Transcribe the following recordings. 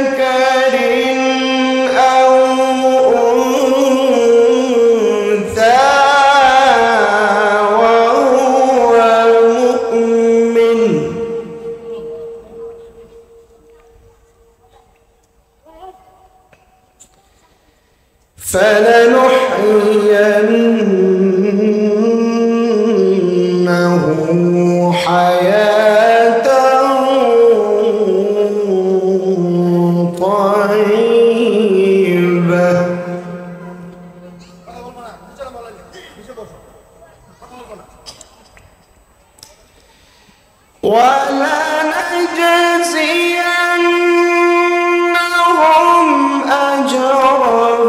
ذكر أو أنثى وهو مؤمن فلنحيينه حياة طيبة ولنجزينهم أجرهم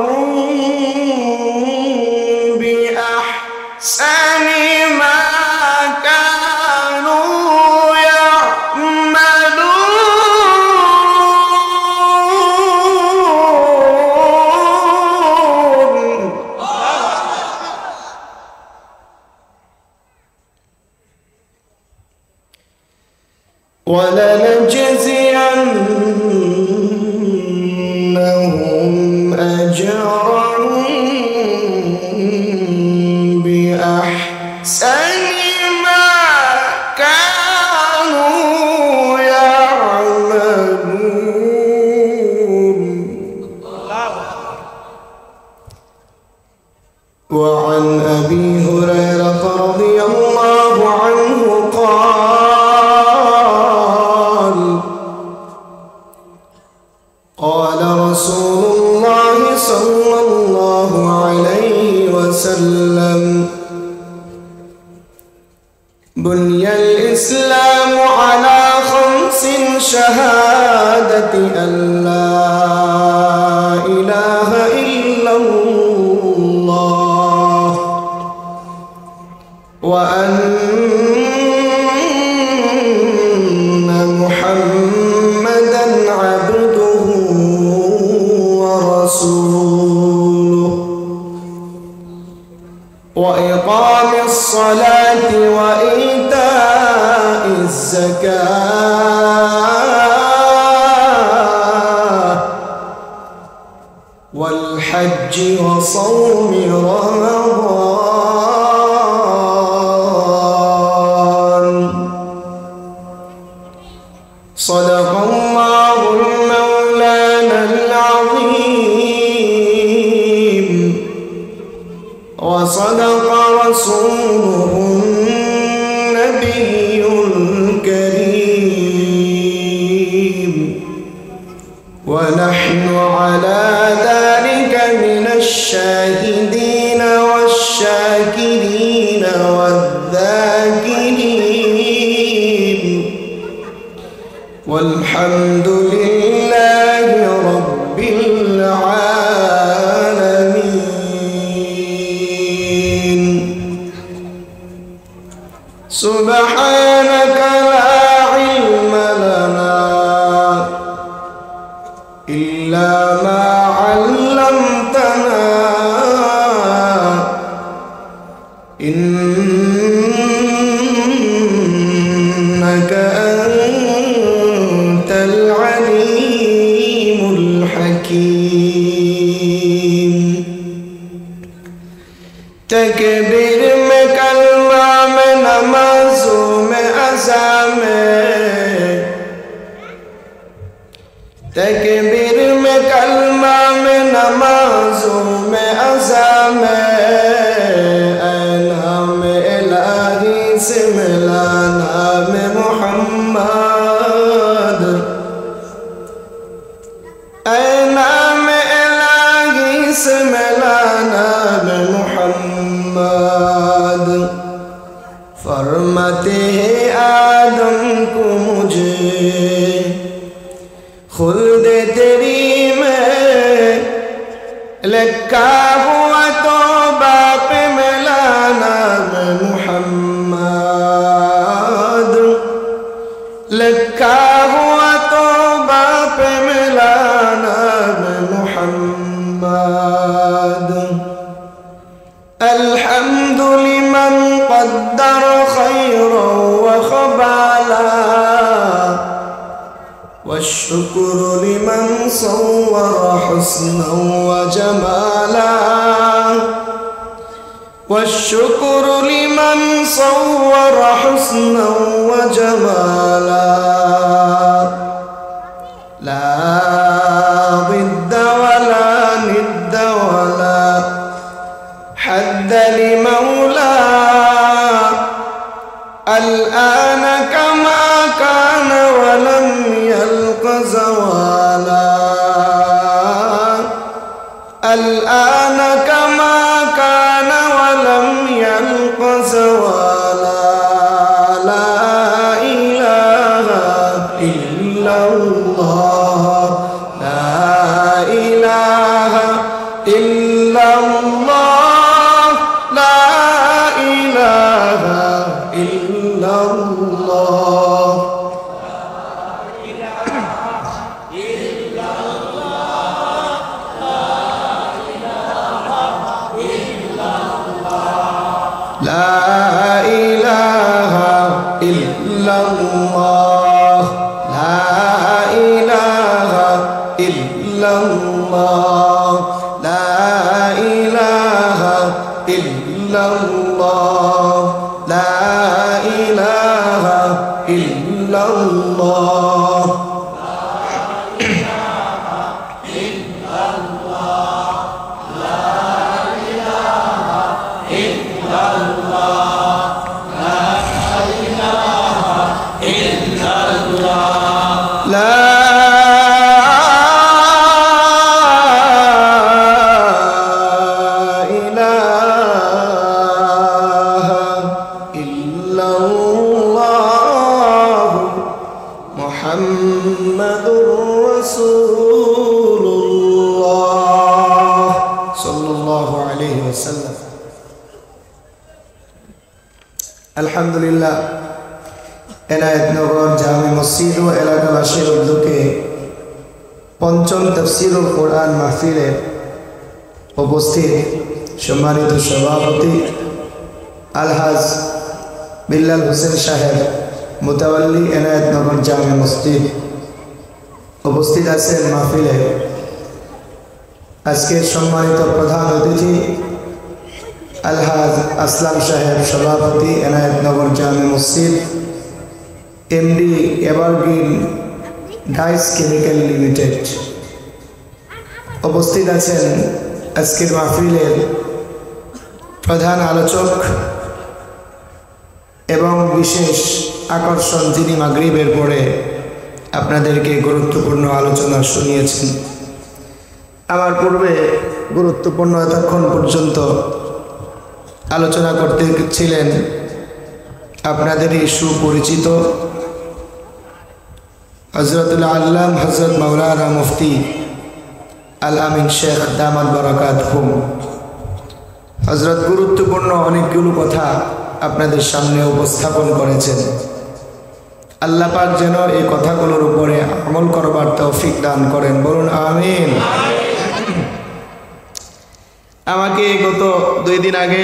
بأحسن ما كانوا يعملون ولنجزينهم أجرهم بأحسن ما كانوا يعملون. وعن أبي هريرة رضي الله عنه قال رسول الله صلى الله عليه وسلم: بني الإسلام على 5: شهادة أن لا إله إلا الله وأن محمدا عبده ورسوله وإقام الصلاة وإيتاء الزكاة والحج وصوم رمضان. صدق الله المولانا العظيم وصدق رسوله النبي الكريم ونحن على ذلك من الشاهدين والشاكرين والذاكرين والحمد لله رب العالمين. سبحانك لا علم لنا إلا ما علمتنا إنك أنت العليم الحكيم. تكبير میں کلمہ میں نمازوں میں عزا میں تکبیر میں کلمہ میں نمازوں میں عزا میں اے نام الہی سے ملا نام محمد اے نام الہی سے ملا نام محمد. فرماتے ہیں آدم کو مجھے خلد تیری میں لکھا ہوا تو باپ ملا نام محمد لکھا ہوا تو باپ ملا نام محمد. الحمد لمن قدر خيرا وخبالا والشكر لمن صور حسنا وجمالا والشكر لمن صور حسنا وجمالا لا ضد ولا ند ولا حد لمولاه الآن كما كان ولم يلق زوالا الآن كما كان ولم يلق زوالا لا إله إلا الله لا إله إلا الله لا إله إلا الله لا إله إلا الله لا إله إلا الله لا إله إلا الله لا إله إلا الله আলহামদুলিল্লাহ এনায়েতনগর জামে মসজিদ ও এলাকাবাসীর উদ্যোগে পঞ্চম তাফসীরুল কোরআন মাহফিলে উপস্থিত সম্মানিত সভাপতি আলহাজ বিল্লাল হোসেন সাহেব মুতাওয়াল্লি এনায়েতনগর জামে মসজিদ উপস্থিত আছেন মাহফিলে আজকের সম্মানিত প্রধান অতিথি আলহাজ আসলাম সাহেব সভাপতি এনায়েতনগর জামে মসজিদ MD Evergreen dyes chemical limited উপস্থিত আছেন আজকের মাহফিলের প্রধান আলোচক এবং বিশেষ আকর্ষণ যিনি মাগরিবের পরে আপনাদেরকে গুরুত্বপূর্ণ আলোচনা শুনিয়েছেন। আমার পূর্বে গুরুত্বপূর্ণ এতক্ষণ পর্যন্ত আলোচনা করতে ছিলেন আপনাদেরই সুপরিচিত হযরতুল আল্লাম হযরত মাওলানা মুফতি আল আমিন শেখ দামাত বারাকাতুহুম। হযরত গুরুত্বপূর্ণ অনেকগুলো কথা আপনাদের সামনে উপস্থাপন করেছেন। আল্লাহ পাক যেন এই কথাগুলোর উপরে আমল করবার তৌফিক দান করেন, বলুন আমিন। আমাকে গত 2 দিন আগে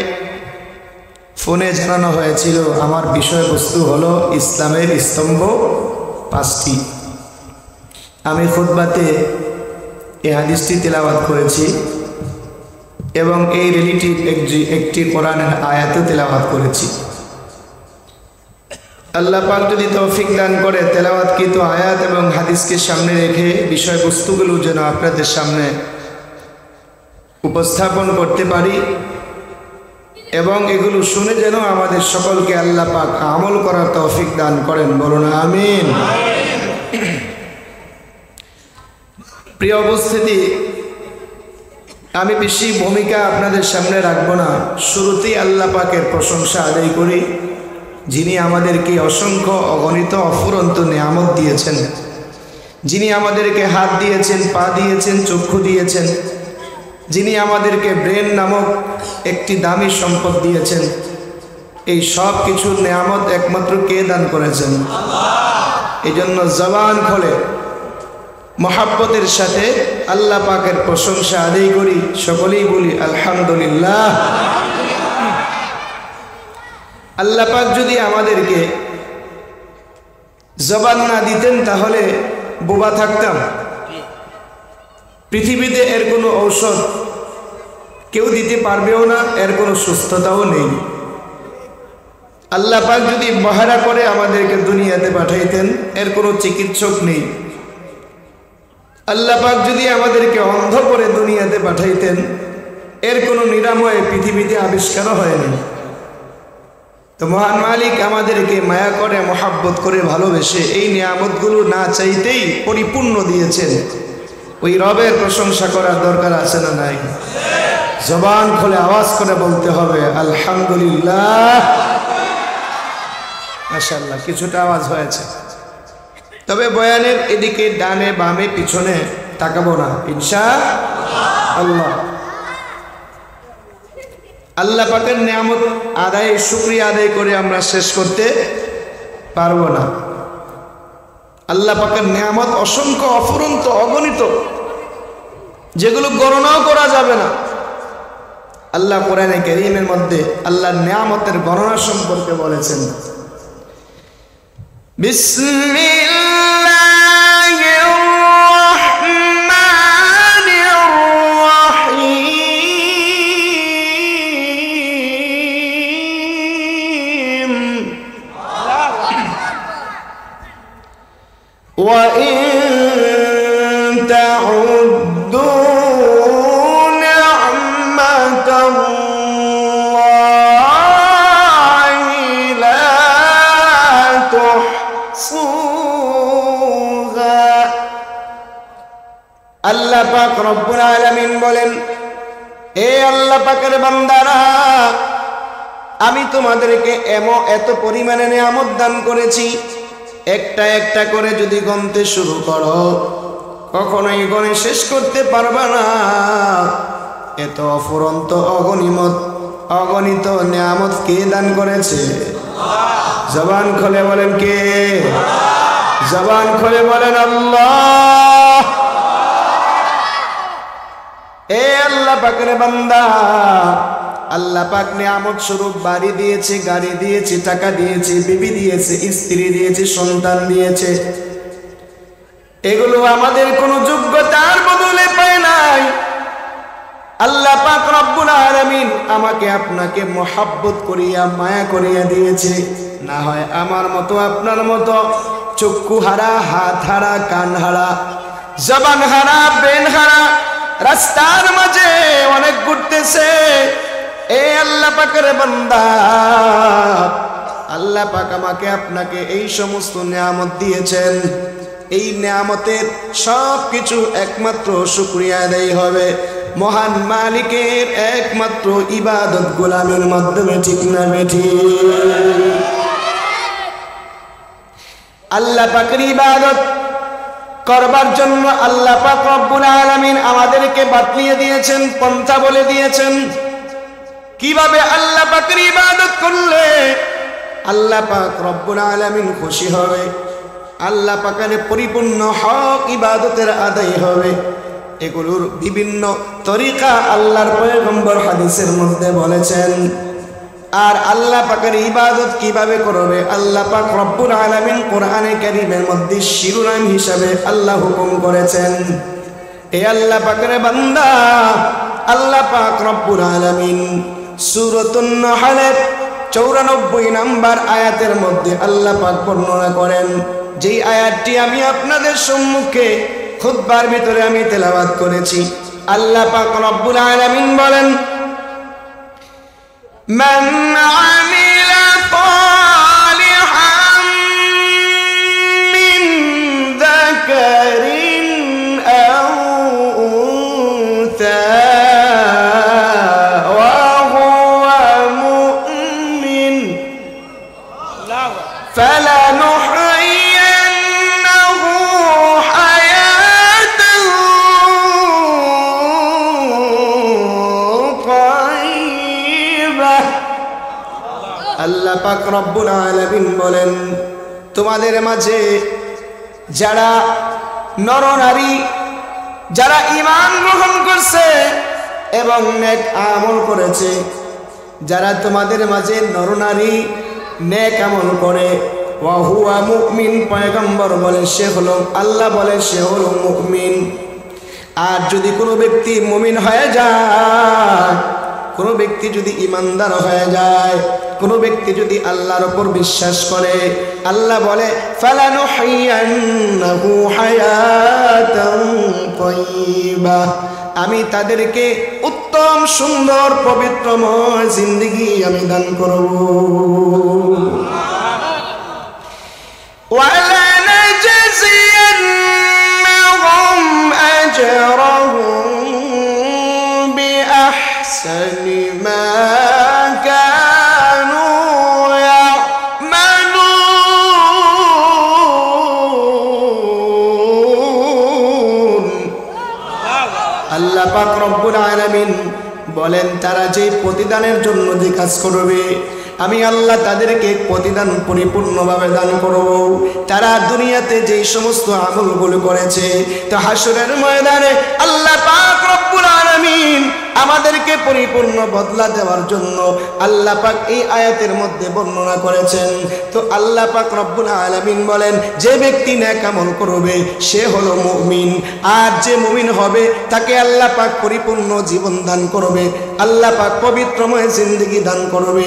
ফোনে জানানো হয়েছিল আমার বিষয়বস্তু হলো ইসলামের স্তম্ভ 5টি। আমি খুতবাতে এই হাদিসটি তেলাওয়াত করেছি এবং এই রিলেটিভ একটি কোরআনের আয়াতও তেলাওয়াত করেছি। আল্লাহ পাক যদি তৌফিক দান করে তেলাওয়াতকৃত আয়াত এবং হাদিসকে সামনে রেখে বিষয়বস্তুগুলো যেন আপনাদের সামনে উপস্থাপন করতে পারি এবং এগুলো শুনে যেন আমাদের সকলকে আল্লাহ পাক আমল করার তৌফিক দান করেন, বলুন আমিন। প্রিয় উপস্থিতি, আমি বেশি ভূমিকা আপনাদের সামনে রাখবো না। শুরুতেই আল্লাহ পাকের প্রশংসা আদায় করি, যিনি আমাদেরকে অসংখ্য অগণিত অফুরন্ত নিয়ামত দিয়েছেন, যিনি আমাদেরকে হাত দিয়েছেন, পা দিয়েছেন, চক্ষু দিয়েছেন, যিনি আমাদেরকে ব্রেন নামক একটি দামি সম্পদ দিয়েছেন। এই সব কিছুর নিয়ামত একমাত্র কে দান করেছেন? এই জন্য জবান খোলে মহাব্বতের সাথে আল্লাহ পাকের প্রশংসা আদায় করি, সকলেই বলি আলহামদুলিল্লাহ। আল্লাহ পাক যদি আমাদেরকে জবান না দিতেন তাহলে বোবা থাকতাম। পৃথিবীতে এর কোনো ঔষধ কেউ দিতে পারবেও না, এর কোনো সুস্থতাও নেই। আল্লাহ পাক যদি বহারা করে আমাদেরকে দুনিয়াতে পাঠাইতেন, এর কোনো চিকিৎসক নেই। আল্লাহ পাক যদি আমাদেরকে অন্ধ করে দুনিয়াতে পাঠাইতেন, এর কোনো নিরাময় পৃথিবীতে আবিষ্কার হয়নি। তো মহান মালিক আমাদেরকে মায়া করে, মহাব্বত করে, ভালোবেসে এই নিয়ামতগুলো না চাইতেই পরিপূর্ণ দিয়েছেন। ওই রবের প্রশংসা করার দরকার আছে না নাই? জবান খুলে আওয়াজ করে বলতে হবে আলহামদুলিল্লাহ। মাশাআল্লাহ, কিছুটা আওয়াজ হয়েছে। তবে বয়ানের এদিকে ডানে বামে পিছনে তাকাবো না ইনশাআল্লাহ। আল্লাহ পাকের নিয়ামত আদায়, শুকরিয়া আদায় করে আমরা শেষ করতে পারবো না। আল্লাহ পাকের নিয়ামত অসংখ্য, অফুরন্ত, অগণিত, যেগুলো গণনাও করা যাবে না। আল্লাহ কোরআনে কারীমের মধ্যে আল্লাহর নিয়ামতের গণনা সম্পর্কে বলেছেন, বিসমিল্লাহির রাহমানির রাহিম ওয়া ইন তাউদ্দু আল্লাহ পাক রব্বুল আলামিন বলেন, এ আল্লাহ পাকের বান্দারা, আমি তোমাদেরকে এত পরিমাণে নিয়ামত দান করেছি, একটা একটা করে যদি গণতে শুরু করো কখনোই গণে শেষ করতে পারবা না। এত অফুরন্ত, অগণিত নিয়ামত কে দান করেছে? জবান খুলে বলেন কে? জবান খুলে বলেন আল্লাহ। এ আল্লাহ পাকের বান্দা, আল্লাহ পাক নিয়ামত স্বরূপ বাড়ি দিয়েছে, গাড়ি দিয়েছে, টাকা দিয়েছে, বিবি দিয়েছে, স্ত্রী দিয়েছে, সন্তান দিয়েছে। এগুলো আমাদের কোনো যোগ্যতার বদলে পায় নাই। আল্লাহ পাক রব্বুল আলামিন আমাকে আপনাকে মহাব্বত করিয়া, মায়া করিয়া দিয়েছে। না হয় আমার মতো, আপনার মতো চক্ষু হারা, হাত হারা, কান হারা, জবান হারা, ব্রেন হারা, রাস্তার মাঝে অনেক ঘুরতেছে। এ আল্লাহ পাকের বান্দা, আল্লাহ পাক আমাকে আপনাকে এই সমস্ত নিয়ামত দিয়েছেন। এই নিয়ামতের সব কিছু একমাত্র শুকরিয়া আদায় হবে মহান মালিকের একমাত্র ইবাদত গোলামের মাধ্যমে, ঠিক না বেঠিক? আল্লাহ পাকের ইবাদত করবার জন্য আল্লাহ পাক রব্বুল আলামিন আমাদেরকে বাতলিয়ে দিয়েছেন, পন্থা বলে দিয়েছেন। কিভাবে আল্লাহ পাকের ইবাদত করলে আল্লাহ পাক রব্বুল আলামিন খুশি হবে, আল্লাহ পাকের পরিপূর্ণ হক ইবাদতের আদায় হবে, এগুলোর বিভিন্ন তরিকা আল্লাহর পয়গম্বর হাদিসের মধ্যে বলেছেন। আর আল্লাহ পাকের ইবাদত কিভাবে করবে আল্লাহ পাক রব্বুল আলামিন কোরআনে কারীমের মধ্যে শিরোনাম হিসাবে আল্লাহ হুকুম করেছেন। এ আল্লাহ পাকের বান্দা, আল্লাহ পাক রব্বুল আলামিন সূরাতুন নাহলের 94 নম্বর আয়াতের মধ্যে আল্লাহ পাক বর্ণনা করেন, যেই আয়াতটি আমি আপনাদের সম্মুখে খুতবার ভিতরে আমি তেলাওয়াত করেছি। আল্লাহ পাক রব্বুল আলামিন বলেন, মান আমিলা সালিহান মিন যাকারিন আও উনসা ওয়া হুয়া মুমিন ফালানুহয়িন্নাহু হায়াতান তাইয়্যিবাহ। আল্লাহ পাক রব্বুল আলামিন বলেন, তোমাদের মাঝে যারা নরনারী, যারা ঈমান গ্রহণ করছে এবং নেক আমল করেছে, যারা তোমাদের মাঝে নরনারী নেক আমল করে, ওয়া হুয়া মুমিন, পয়গম্বর বলে সে হলো, আল্লাহ বলে সে হলো মুমিন। আর যদি কোনো ব্যক্তি মুমিন হয়ে যায়, কোনো ব্যক্তি যদি ইমানদার হয়ে যায়, কোনো ব্যক্তি যদি আল্লাহর উপর বিশ্বাস করে, আল্লাহ বলে ফালানুহিয়ান্নাহু হায়াতান তাইয়্যিবা, আমি তাদেরকে উত্তম সুন্দর পবিত্রময় জিন্দেগি আমি দান করব। ওয়ালানাজজিয়ান্নাহুম আজরাহুম বিআহসানি মা কানু ইয়ামালুন। আল্লাহ পাক রব্বুল আলামিন বলেন, তারা যে প্রতিদানের জন্য যে কাজ করবে, আমি আল্লাহ তাদেরকে প্রতিদান পরিপূর্ণভাবে দান করব। তারা দুনিয়াতে যে সমস্ত আমলগুলো করেছে, তো হাসরের ময়দানে আল্লাহ পাক রব্বুল আলামিন আমাদেরকে পরিপূর্ণ বদলা দেওয়ার জন্য আল্লাহ পাক এই আয়াতের মধ্যে বর্ণনা করেছেন। তো আল্লাহ পাক রব্বুল আলামিন বলেন, যে ব্যক্তি নেক আমল করবে সে হলো মুমিন, আর যে মুমিন হবে তাকে আল্লাহ পাক পরিপূর্ণ জীবন দান করবে, আল্লাহ পাক পবিত্রময় জিন্দেগি দান করবে।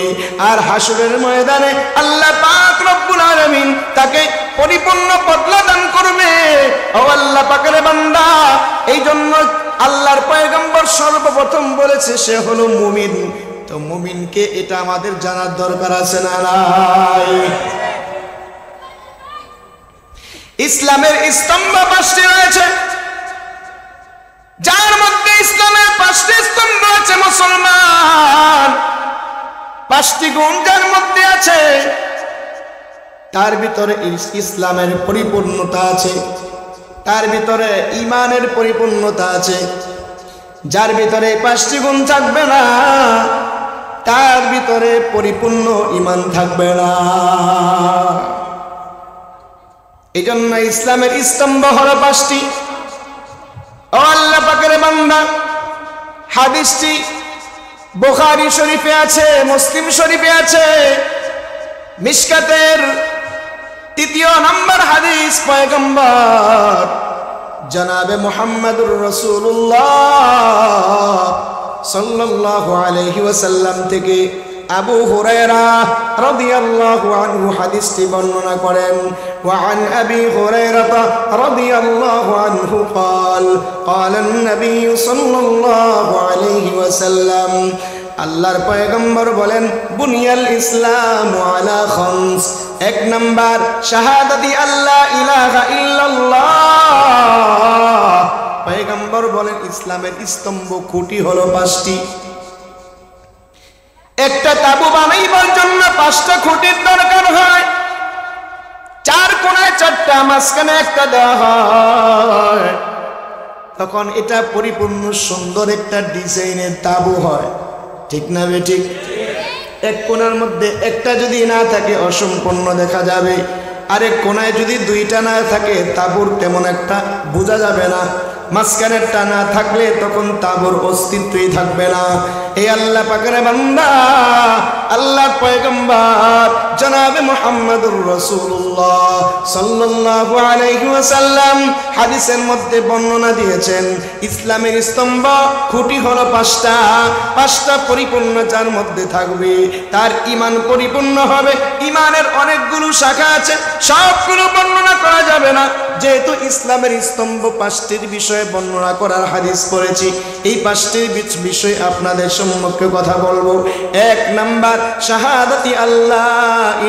আর হাসরের ময়দানে আল্লাহ পাক রব্বুল আলামিন তাকে পরিপূর্ণ বদলা দান করবে। ও আল্লাহ পাকের বান্দা, এই জন্য আল্লাহর পয়গম্বর সর্বপ্রথম বলেছে সে হলো মুমিন। তো মুমিনকে এটা আমাদের জানার দরকার আছে না নাই? ইসলামের স্তম্ভ 5টি রয়েছে, যার মধ্যে ইসলামের 5টি স্তম্ভ আছে মুসলমান, 5টি গুণ যার মধ্যে আছে, তার ভিতরে ইসলামের পরিপূর্ণতা আছে, তার ভিতরে ঈমানের পরিপূর্ণতা আছে। যার ভিতরে 5টি গুণ থাকবে না, তার ভিতরে পরিপূর্ণ ঈমান থাকবে না। এই জন্য ইসলামের স্তম্ভ হলো 5টি। ও আল্লাহ পাকের বান্দা, হাদিসটি বুখারী শরীফে আছে, মুসলিম শরীফে আছে, মিশকাতের 3য় নম্বর হাদিস। পয়গম্বর জনাবে মুহাম্মদুর রাসূলুল্লাহ সাল্লাল্লাহু আলাইহি ওয়াসাল্লাম থেকে আবু হুরায়রা রাদিয়াল্লাহু আনহু হাদিসটি বর্ণনা করেন। ওয়া আন আবি হুরায়রা রাদিয়াল্লাহু আনহু قال قال النبي সাল্লাল্লাহু আলাইহি ওয়াসাল্লাম, আল্লাহর পয়গম্বর বলেন, বুনিয়াল ইসলামু আলা খামস, 1 নাম্বার শাহাদাতি আল্লাহ ইলাহা ইল্লাল্লাহ। পয়গম্বর বলেন ইসলামের স্তম্ভ খুঁটি হলো 5টি। একটা তাবু বানাইবার জন্য 5টা খুঁটির দরকার হয়, 4 কোণায় 4টা, মাঝখানে একটা দেওয়া হয়, তখন এটা পরিপূর্ণ সুন্দর একটা ডিজাইনের তাবু হয়। ঠিক না বেঠিক? এক কোণার মধ্যে একটা যদি না থাকে অসম্পূর্ণ দেখা যাবে, আরেক কোণায় যদি 2টা না থাকে তাবুর তেমন একটা বোঝা যাবে না। মাঝখানেরটা না থাকলে তখন তাবুর অস্তিত্বই থাকবে না। এই আল্লাহ পাকের বান্দা, আল্লাহ পয়গম্বর জনাবে মুহাম্মদুর রাসূলুল্লাহ সাল্লাল্লাহু আলাইহি ওয়াসাল্লাম হাদিসের মধ্যে বর্ণনা দিয়েছেন, ইসলামের স্তম্ভ খুঁটি হলো 5টা। 5টা পরিপূর্ণ যার মধ্যে থাকবে তার ঈমান পরিপূর্ণ হবে। ঈমানের অনেকগুলো শাখা আছে, সবগুলো বর্ণনা করা যাবে না। যেহেতু ইসলামের স্তম্ভ 5টির বিষয়ে বর্ণনা করার হাদিস পড়েছি, এই 5টির বিষয়ে আপনাদের সম্মুখে কথা বলবো। 1 নাম্বার শাহাদাতি আল্লাহ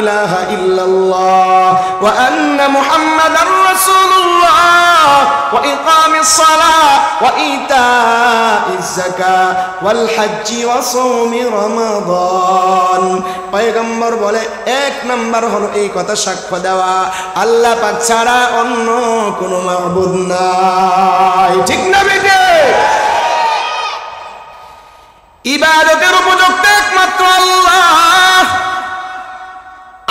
ইলাহা ইল্লাল্লাহ ওয়া আন্না মুহাম্মাদার রাসূলুল্লাহ ওয়া ইকামিস সালাহ ওয়া ইতাইজ যাকাত ওয়াল হজ্জি ওয়া সাওমি রমাদান। পয়গম্বর বলে 1 নাম্বার হলো এই কথা সাক্ষ্য দেওয়া আল্লাহ পাক ছাড়া অন্য কোনো মাবুদ নাই। ঠিক না বেটে? ইবাদতের উপযুক্ত একমাত্র আল্লাহ,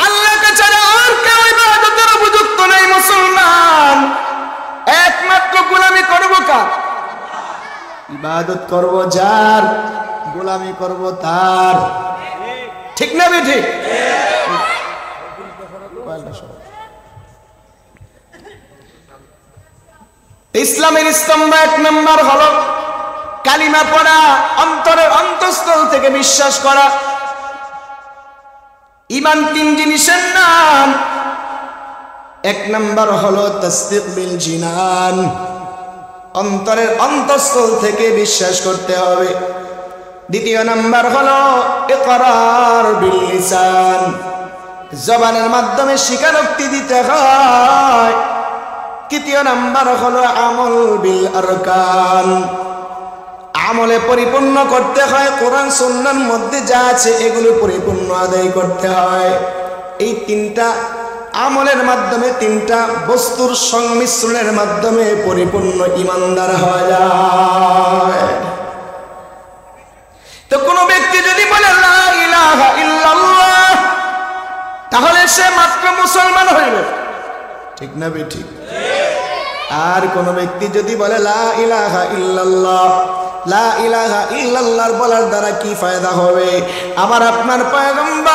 আল্লাহকে ছাড়া আর কেউ ইবাদতের উপযুক্ত নেই। মুসলমান একমাত্র গোলামি করব কার? ইবাদত করব যার, গোলামি করব তার। ঠিক না বেঠি? ইসলামের স্তম্ভ এক নম্বর হলো কালিমা পড়া, অন্তরের অন্তঃস্থল থেকে বিশ্বাস করা। ঈমান তিন জিনিসের নাম। এক নম্বর হলো তাসদীক বিল জিনান, অন্তরের অন্তঃস্থল থেকে বিশ্বাস করতে হবে। দ্বিতীয় নাম্বার হলো ইকরার বিল লিসান, জবানের মাধ্যমে স্বীকারোক্তি দিতে হয়। তৃতীয় নাম্বার হলো আমল বিল আরকান, আমলে পরিপূর্ণ করতে হয়। কোরআন সুন্নাহর মধ্যে যা আছে এগুলো পরিপূর্ণ আদায় করতে হয়। এই তিনটা আমলের মাধ্যমে, তিনটা বস্তুর সংমিশ্রণের মাধ্যমে পরিপূর্ণ ঈমানদার হয়ে যায়। তো কোন ব্যক্তি যদি বলে লা ইলাহা ইল্লাল্লাহ, তাহলে সে মাত্র মুসলমান হইল, ঠিক না বেঠিক? আর কোন ব্যক্তি যদি বলে লা ইলাহা ইল্লাল্লাহ, লা ইলাহা ইল্লাল্লাহ বলার দ্বারা কি ফায়দা হবে? আমার আপনার পয়গম্বর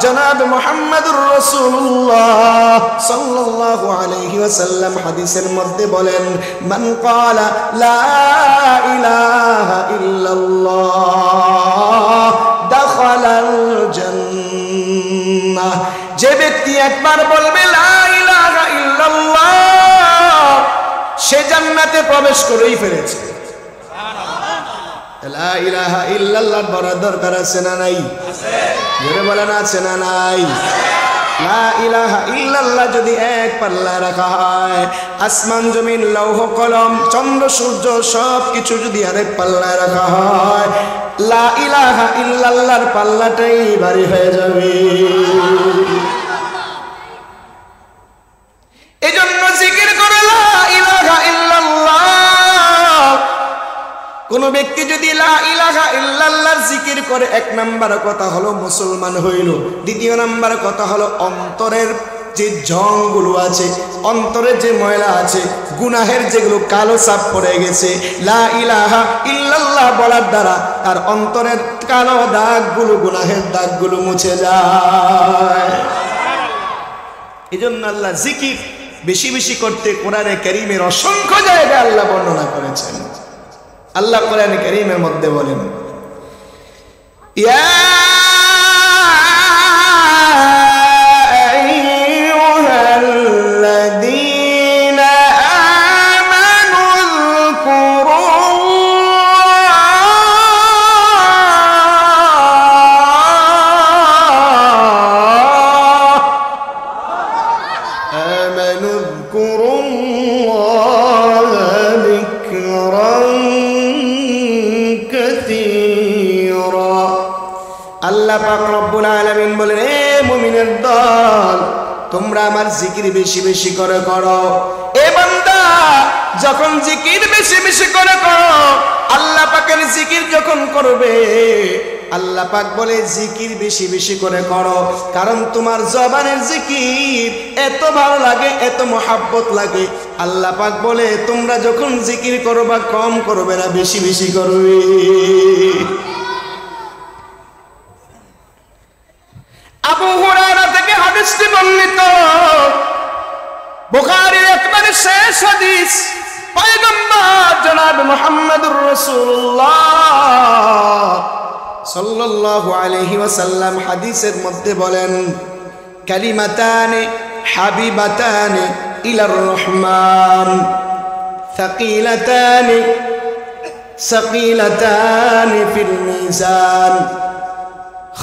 জনাব মুহাম্মদুর রাসূলুল্লাহ সাল্লাল্লাহু আলাইহি ওয়াসাল্লাম হাদিসের মধ্যে বলেন, মান ক্বালা লা ইলাহা ইল্লাল্লাহ দাখালাল জান্নাহ, যে ব্যক্তি একবার বলবে লা ইলাহা ইল্লাল্লাহ, সে জান্নাতে প্রবেশ করেই ফেলেছে। লা ইলাহা ইল্লাল্লাহ বলার দরকার আছে না নাই? জোরে বলেন আছে না নাই? লা ইলাহা ইল্লাল্লাহ যদি এক পাল্লা রাখা হয়, আসমান জমিন লৌহ কলম চন্দ্র সূর্য সব কিছু যদি আরেক পাল্লায় রাখা হয়, লা ইলাহা ইল্লাল্লাহর পাল্লাটাই ভারী হয়ে যাবে। এজন্য জিকির করে লা ইলাহা ইল্লাল্লাহ। কোন ব্যক্তি যদি লা ইলাহা ইল্লাল্লাহর জিকির করে, এক নাম্বার কথা হলো মুসলমান হইল। দ্বিতীয় নাম্বার কথা হলো অন্তরের যে জংগুলো আছে, অন্তরের যে ময়লা আছে, গুনাহের যেগুলো কালো ছাপ পড়ে গেছে, লা ইলাহা ইল্লাল্লাহ বলার দ্বারা তার অন্তরের কালো দাগগুলো, গুনাহের দাগগুলো মুছে যায়। এজন্য আল্লাহ জিকির বেশি বেশি করতে কোরআনে কারীমের অসংখ্য জায়গায় আল্লাহ বর্ণনা করেছেন। আল্লাহ কোরআনে কারীমের মধ্যে বলেন, ইয়া আইয়ুহাল্লাযীনা আমানু যকুরুল্লাহা যিকরান কাসীরা। আল্লাহ পাক রব্বুল আলামিন বলেন, হে মুমিনের দল, তোমরা আমার জিকির বেশি বেশি করে করো। এ বান্দা, যখন জিকির বেশি বেশি করে করো, আল্লাহ পাকের জিকির যখন করবে, আল্লাহ পাক বলে জিকির বেশি বেশি করে করো, কারণ তোমার জবানের জিকির এত ভালো লাগে, এত মহাব্বত লাগে। আল্লাহ পাক বলে তোমরা যখন জিকির করবা কম করবে না, বেশি বেশি করবে। আবু হুরায়রা থেকে হাদিসটি বর্ণিত, বুখারীর একবারে শেষ হাদিস। পয়গম্বর জনাব মুহাম্মদুর রাসূলুল্লাহ সাল্লাল্লাহু আলাইহি ওয়াসাল্লাম হাদিসের মধ্যে বলেন, কালিমাতানি হাবিবাতানি ইলার রহমান সাকিলাতানি সাকিলাতানি ফিল মিজান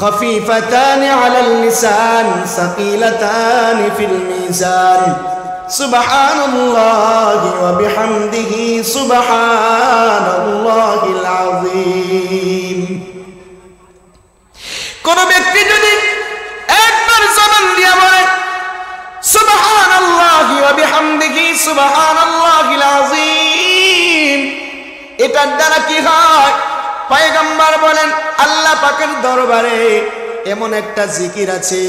خفيفتان على اللسان ثقيلتان في الميزان سبحان الله وبحمده سبحان الله العظيم। কোন ব্যক্তি যদি একবার জবান দিয়ে বলে সুবহানাল্লাহি ওয়া বিহামদিহি সুবহানাল্লাহিল আযীম, এটার দ্বারা কি হয়? পয়গম্বর বলেন, আল্লাহ পাকের দরবারে এমন একটা জিকির আছে,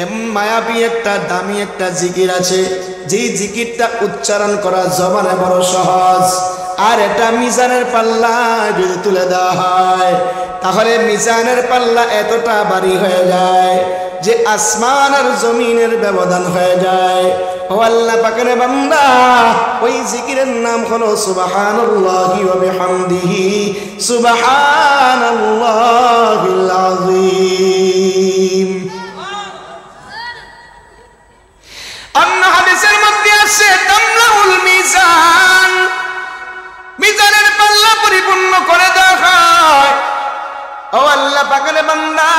এমন মায়াবী একটা দামি একটা জিকির আছে, যেই জিকিরটা উচ্চারণ করা জবানে বড় সহজ, আর এটা মিজানের পাল্লা যদি তুলে দেওয়া হয়, তাহলে মিজানের পাল্লা এতটা ভারী হয়ে যায়, যে আসমান আর জমিনের ব্যবধান হয়ে যায়। ও আল্লাহ পাকের বান্দা, ওই জিকিরের নাম হলো সুবহানাল্লাহি ওয়া বিহামদিহি সুবহানাল্লাহিল আযীম। অন্য হাদিসের মধ্যে আছে তামলাউল মিজান, মিজানের পাল্লা পরিপূর্ণ করে দেওয়া হয়। ও আল্লাহ পাকের বান্দা,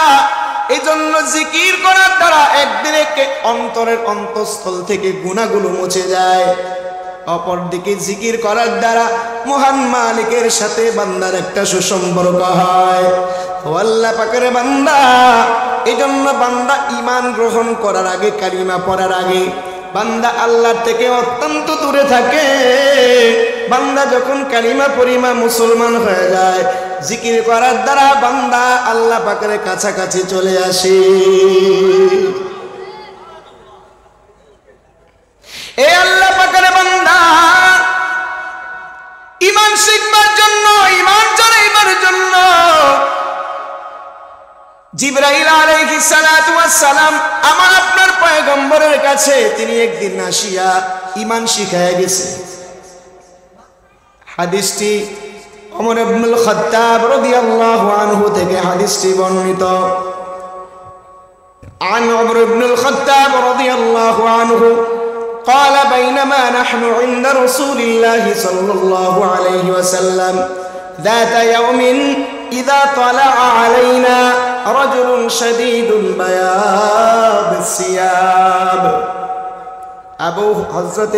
এই জন্য জিকির করার দ্বারা একদিনে অন্তরের অন্তঃস্থল থেকে গুনাহগুলো মুছে যায়। অপরদিকে জিকির করার দ্বারা মহান মালিকের সাথে বান্দার একটা সুসম্পর্ক হয়। ও আল্লাহ পাকের বান্দা, এই জন্য বান্দা ঈমান গ্রহণ করার আগে, কালিমা পড়ার আগে বান্দা আল্লাহর থেকে অত্যন্ত দূরে থাকে। বান্দা যখন কালিমা পরিমা মুসলমান হয়ে যায়, জিকির করার দ্বারা বান্দা আল্লাহ পাকের কাছাকাছি চলে আসে। এ আল্লাহ পাকের বান্দা, ঈমান শিখবার জন্য, ঈমান চড়াইবার জন্য জিবরাইল আলাইহিস সালাতু ওয়াস সালাম আমার আপনার পয়গম্বরের কাছে তিনি একদিন আসিয়া ঈমান শিখায়া গেছে। হাদিসটি ওমর ইবনুল খাত্তাব রাদিয়াল্লাহু আনহু থেকে হাদিসটি বর্ণিত। عن عمر بن الخطاب رضي الله عنه قال بينما نحن عند رسول الله صلى الله عليه وسلم ذات يوم إذا طلع علينا رجل شديد بياض الثياب। আবু হযরত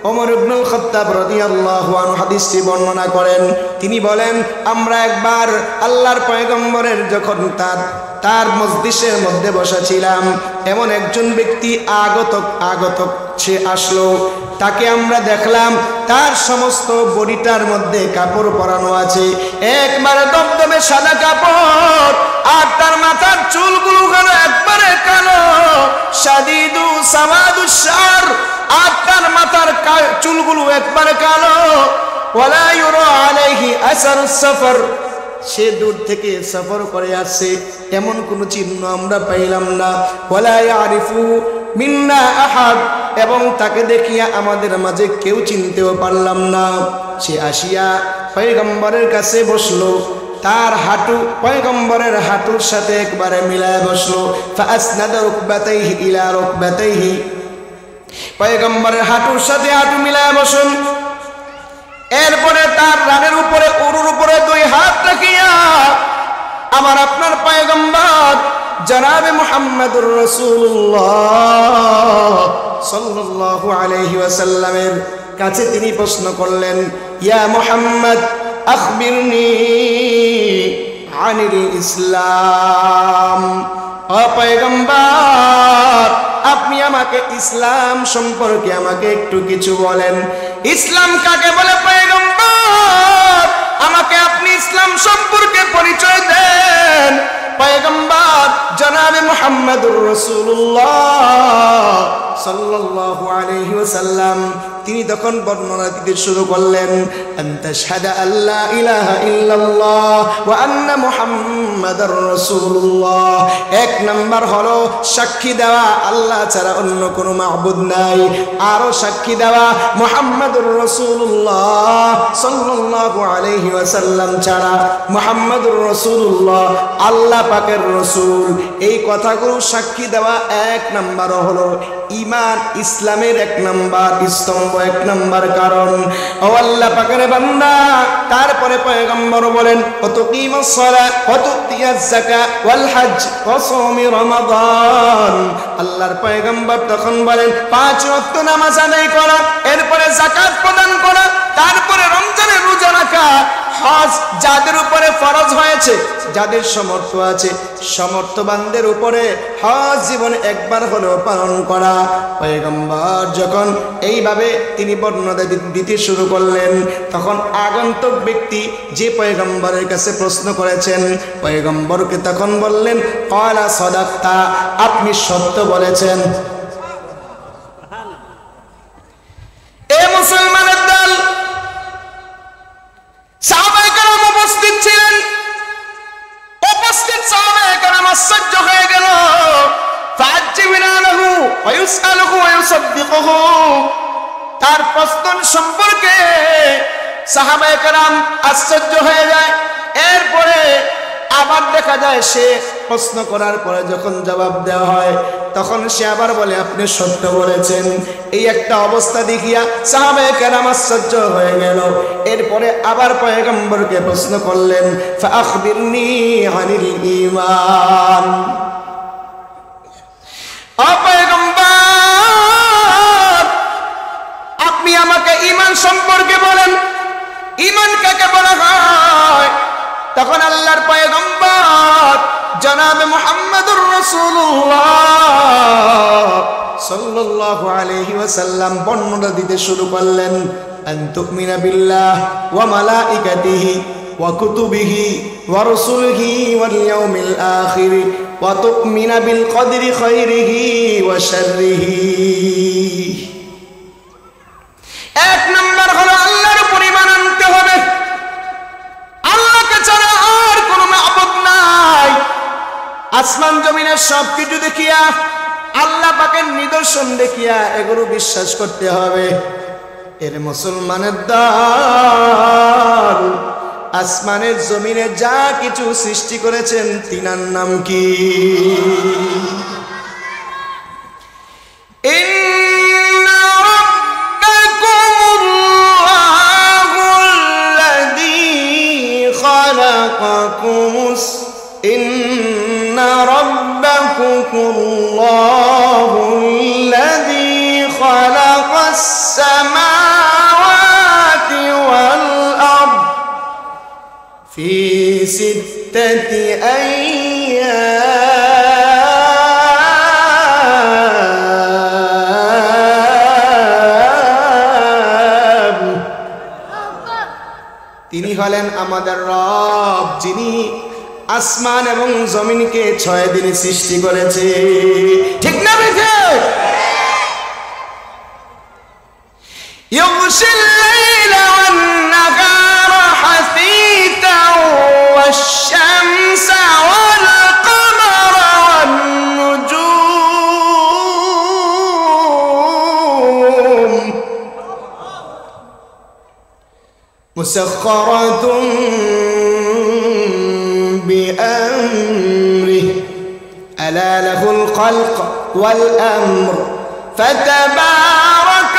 ওমর ইবনুল খাত্তাব রাদিয়াল্লাহু আনহু হাদিসটি বর্ণনা করেন। তিনি বলেন, আমরা একবার আল্লাহর পয়গম্বরের যখন তার মজলিসের মধ্যে বসা ছিলাম, এমন একজন ব্যক্তি আগত সে আসলো। তাকে আমরা দেখলাম তার সমস্ত বডিটার মধ্যে কাপড় পরানো আছে, একবারে দবদবে সাদা কাপড়, আর তার মাথার চুলগুলো হলো একবারে কালো, শাদীদু সাওয়াদুশ শার, আর তার মাথার চুলগুলো একবারে কালো। ওয়ালা ইউরা আলাইহি আসারুস সফর, সে দূর থেকে সফর করে আসছে এমন কোন চিহ্ন আমরা পাইলাম না। ওয়ালা ইয়ারিফু মিন্না আহাদ, এবং তাকে দেখিয়া আমাদের মাঝে কেউ চিনতেও পারলাম না। সে আসিয়া পয়গম্বরের কাছে বসলো, তার হাঁটু পয়গম্বরের হাঁটুর সাথে একবারে মিলায় বসলো। ফাসনাদা রুকবাতাইহি ইলা রুকবাতাইহি, পয়গম্বরের হাঁটুর সাথে হাঁটু মিলায় বসুন। এরপরে তার রানের উপরে, উরুর উপরে দুই হাত রাখিয়া আমার আপনার পয়গম্বর জনাবে মুহাম্মদুর রাসূলুল্লাহ সাল্লাল্লাহু আলাইহি ওয়াসাল্লামের কাছে তিনি প্রশ্ন করলেন, ইয়া মুহাম্মদ আখবিরনি আনিল ইসলাম। ও পয়গম্বর, আপনি আমাকে ইসলাম সম্পর্কে আমাকে একটু কিছু বলেন। ইসলাম কাকে বলে পয়গম্বর? আমাকে আপনি ইসলাম সম্পর্কে পরিচয় দেন। পয়গম্বর জনাবে মুহাম্মদুর রাসূলুল্লাহ সাল্লাল্লাহু আলাইহি ওয়াসাল্লাম তিনি তখন বর্ণনা দিতে শুরু করলেন, আনতা শাহাদা আল্লা ইলাহা ইল্লাল্লাহ ওয়া আন্না মুহাম্মাদার রাসূলুল্লাহ। এক নাম্বার হলো সাক্ষী দেওয়া আল্লাহ ছাড়া অন্য কোনো মাবুদ নাই, আরো সাক্ষী দেওয়া মুহাম্মাদুর রাসূলুল্লাহ সাল্লাল্লাহু আলাইহি ওয়াসাল্লাম ছাড়া মুহাম্মাদুর রাসূলুল্লাহ আল্লাহ পাকের রাসূল। এই কথাগুলো সাক্ষী দেওয়া এক নাম্বার হলো ঈমান, ইসলামের এক নাম্বার স্তম্ভ, এক নাম্বার কারণ। ও আল্লাহ পাকের বান্দা, তারপরে পয়গম্বর বলেন, ওয়াতুকিমাস সালাত ওয়া তুতিয়াজ যাকাত ওয়াল হজ ওয়া সাওমি রমাদান। আল্লাহর পয়গম্বর তখন বলেন, 5 ওয়াক্ত নামাজ আদায় করা, এরপরে যাকাত প্রদান করা, তারপরে রমজানের রোজা রাখা, হজ যাদের উপরে ফরজ হয়েছে, যাদের সামর্থ্য আছে, সামর্থ্যবানদের উপরে হজ জীবনে একবার হলেও পালন করা। পয়গম্বর যখন এইভাবে তিনি বর্ণনা দিতে শুরু করলেন, তখন আগন্তুক ব্যক্তি যে পয়গম্বরের কাছে প্রশ্ন করেছেন, পয়গম্বরকে তখন বললেন, ক্বালা সাদাকতা, আপনি সত্য বলেছেন। এ মুসলমানের দল, সাহাবায়ে কেরাম উপস্থিত ছিলেন। উপস্থিত সাহাবায়ে কেরাম আশ্চর্য হয়ে গেল। অবস্থান সম্পর্কে সাহাবায়ে কেরাম আশ্চর্য হয়ে যায়। এরপরে আবার দেখা যায় সে প্রশ্ন করার পরে যখন জবাব দেওয়া হয় তখন সে আবার বলে আপনি সত্য বলেছেন। এই একটা অবস্থা দেখিয়া সাহাবায়ে কেরাম আশ্চর্য হয়ে গেল। এরপরে আবার পয়গম্বরকে প্রশ্ন করলেন ফাআখবিরনি আনিল ঈমান। ও পয়গম্বর, আপনি আমাকে ঈমান সম্পর্কে বলেন, ঈমান কাকে বলা হয়? তখন আল্লাহর পয়গম্বর জনাবে মুহাম্মদুর রাসূলুল্লাহ সাল্লাল্লাহু আলাইহি ওয়াসাল্লাম বর্ণনা দিতে শুরু করলেন। আন তুমিনা বিল্লাহ ওয়া মালাইকাতিহি ওয়া কুতুবিহি ওয়া রাসূলিহি ওয়াল ইয়াউমিল আখির ওয়া তুমিনা বিল কদরি খাইরিহি ওয়া শাররিহি। এক নম্বর হলো আল্লাহর উপর ঈমান আনতে হবে। আল্লাহকে ছাড়া আর কোনো মাবুদ নাই। আসমান জমিনের সবকিছু দেখিয়া, আল্লাহ পাকের নিদর্শন দেখিয়া এগুলো বিশ্বাস করতে হবে। এর মুসলমানের দল আসমানের জমিনে যা কিছু সৃষ্টি করেছেন তিনার নাম কি? إن ربكم الله الذي خلق السماوات والأرض في 6 أيام। তিনি হলেন আমাদের রব, যিনি আসমান এবং জমিনকে 6 দিনে সৃষ্টি করেছে। ঠিক না বেঠে? ইউগশিল লাইলা ওয়ান নাহারা হাসীতাও ওয়াশ-শামসা ওয়াল কমারা ওয়ান নুজুম মুসাখখারাতুন بأمره ألا له الخلق والأمر فتبارك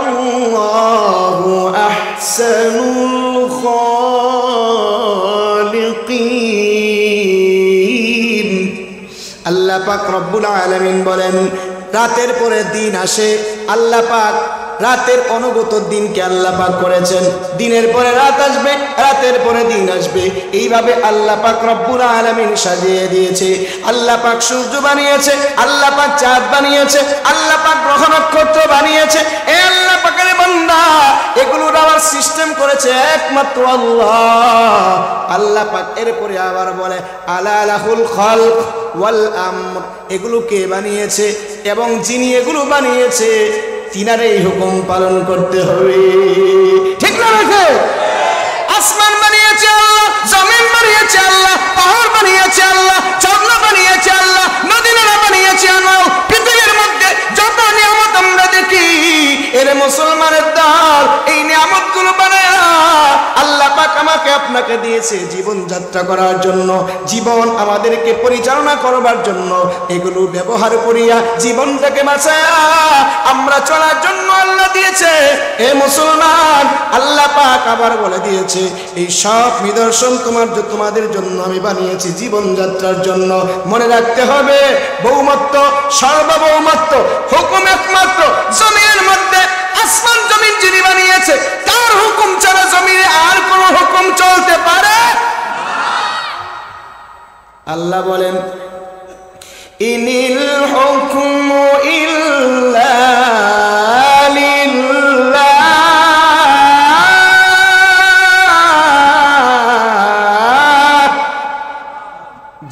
الله أحسن الخالقين। আল্লাহ পাক রব্বুল আলামিন বলেন রাতের পরে দিন আসে। আল্লাহ পাক রাতের অনুগত দিনকে আল্লাহ পাক করেছেন। দিনের পরে রাত আসবে, রাতের পরে দিন আসবে। এইভাবে আল্লাহ পাক রব্বুল আলামিন সাজিয়ে দিয়েছে। আল্লাহ পাক সূর্য বানিয়েছে, আল্লাহ পাক চাঁদ বানিয়েছে, আল্লাহ পাক গ্রহ নক্ষত্র বানিয়েছে। এ আল্লাহ পাকের বান্দা, এগুলোর আবার সিস্টেম করেছে একমাত্র আল্লাহ। আল্লাহ পাক এরপরে আবার বলে আলা লাহুল খালক ওয়াল আমর। এগুলো কে বানিয়েছে এবং যিনি এগুলো বানিয়েছে তিনারই হুকুম পালন করতে হবে। ঠিক না? আসমান বানিয়েছে আল্লাহ, জমিন বানিয়েছে আল্লাহ, পাহাড় বানিয়েছে আল্লাহ, ঝর্ণা বানিয়েছে আল্লাহ, নদী নালা বানিয়েছে আল্লাহ। পৃথিবীর মধ্যে যত নিয়ামত আমরা দেখি, এর মুসলমানের দল এই নিয়ামতগুলো বানায় আল্লাহ পাক আমাকে আপনাকে দিয়েছে জীবন যাত্রা করার জন্য, জীবন আমাদেরকে পরিচালনা করবার জন্য। এগুলো ব্যবহার করিয়া জীবনটাকে বাঁচায়া আমরা চলার জন্য আল্লাহ দিয়েছে। এ মুসলমান, আল্লাহ পাক আবার বলে দিয়েছে এই সব নিদর্শন তোমাদের জন্য আমি বানিয়েছি জীবন যাত্রার জন্য। মনে রাখতে হবে বহুমত্ব, সার্বভৌমত্ব, হুকুম একমাত্র জমিনের মধ্যে। আসমান জমিন যিনি বানিয়েছে তার হুকুম ছাড়া জমিনে আর কোন হুকুম চলতে পারে? আল্লাহ বলেন ইনিল হুকমু ইল্লা লিল্লাহ।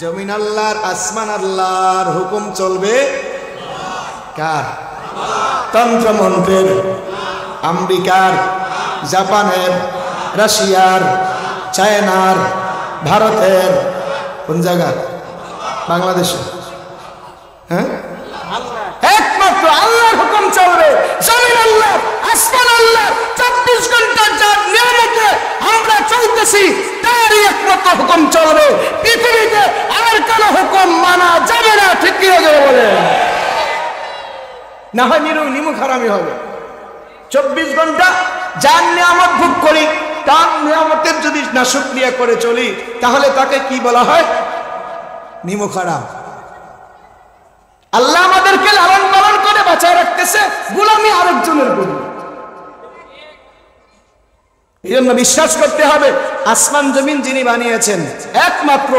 জমিন আল্লাহর, আসমান আল্লাহর, হুকুম চলবে কার? তন্ত্রমন্ত্রের, আমেরিকার, জাপানের, রাশিয়ার, চায়নার, ভারতের কোন জায়গা? বাংলাদেশে। হ্যাঁ, একমাত্র আল্লাহর হুকুম চলবে। জমিন আল্লাহ, আসমান আল্লাহ, 24 ঘন্টা যার নিয়ামতে আমরা চলতেছি তারই একমাত্র হুকুম চলবে। পৃথিবীতে আর কোনো হুকুম মানা যাবে না। ঠিক কি হবে বলে? না হয় নিমুখ হারামি হবে। 24 ঘন্টা যার নিয়ামত ভোগ করি, তার নিয়ামতের যদি না শুকরিয়া করে চলি, তাহলে তাকে কি বলা হয়? নিমুখ হারাম। আল্লাহ আমাদেরকে লালন পালন করে বাঁচায় রাখতেছে, গোলামি আরেকজনের করি। এই জন্য বিশ্বাস করতে হবে আসমান জমিন যিনি বানিয়েছেন একমাত্র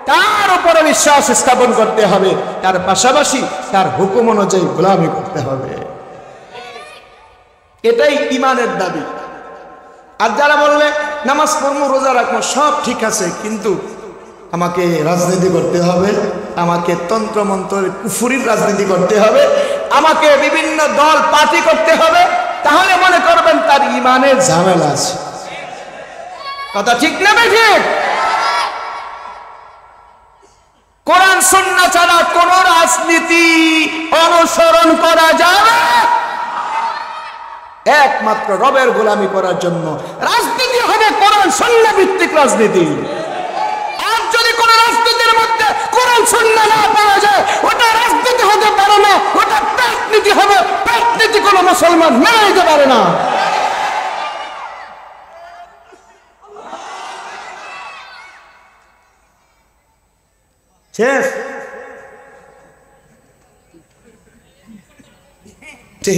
তার উপরে বিশ্বাস স্থাপন করতে হবে। তার পাশাপাশি তার হুকুম অনুযায়ী গোলামি করতে হবে। এটাই ইমানের দাবি। আর যারা বলবে নামাজ পড়বো, রোজা রাখবো, সব ঠিক আছে, কিন্তু আমাকে রাজনীতি করতে হবে, আমাকে তন্ত্রমন্ত্রের কুফুরির রাজনীতি করতে হবে, আমাকে বিভিন্ন দল পার্টি করতে হবে, তাহলে মনে করবেন তার ইমানের ঝামেলা আছে। কথা ঠিক না ঠিক? কোরআন সুন্নাহ ছাড়া কোন রাজনীতি অনুসরণ করা যাবে একমাত্র রবের গোলামি করার জন্য। রাজনীতি হবে কোরআন সুন্নাহ ভিত্তিক রাজনীতি। আর যদি কোন রাজনীতির মধ্যে কোরআন সুন্নাহ না পাওয়া যায়, ওটা রাজনীতি হতে পারে না, ওটা পেটনীতি হবে। পেটনীতি কোনো মুসলমান মেনে নিতে পারে না। শেষ।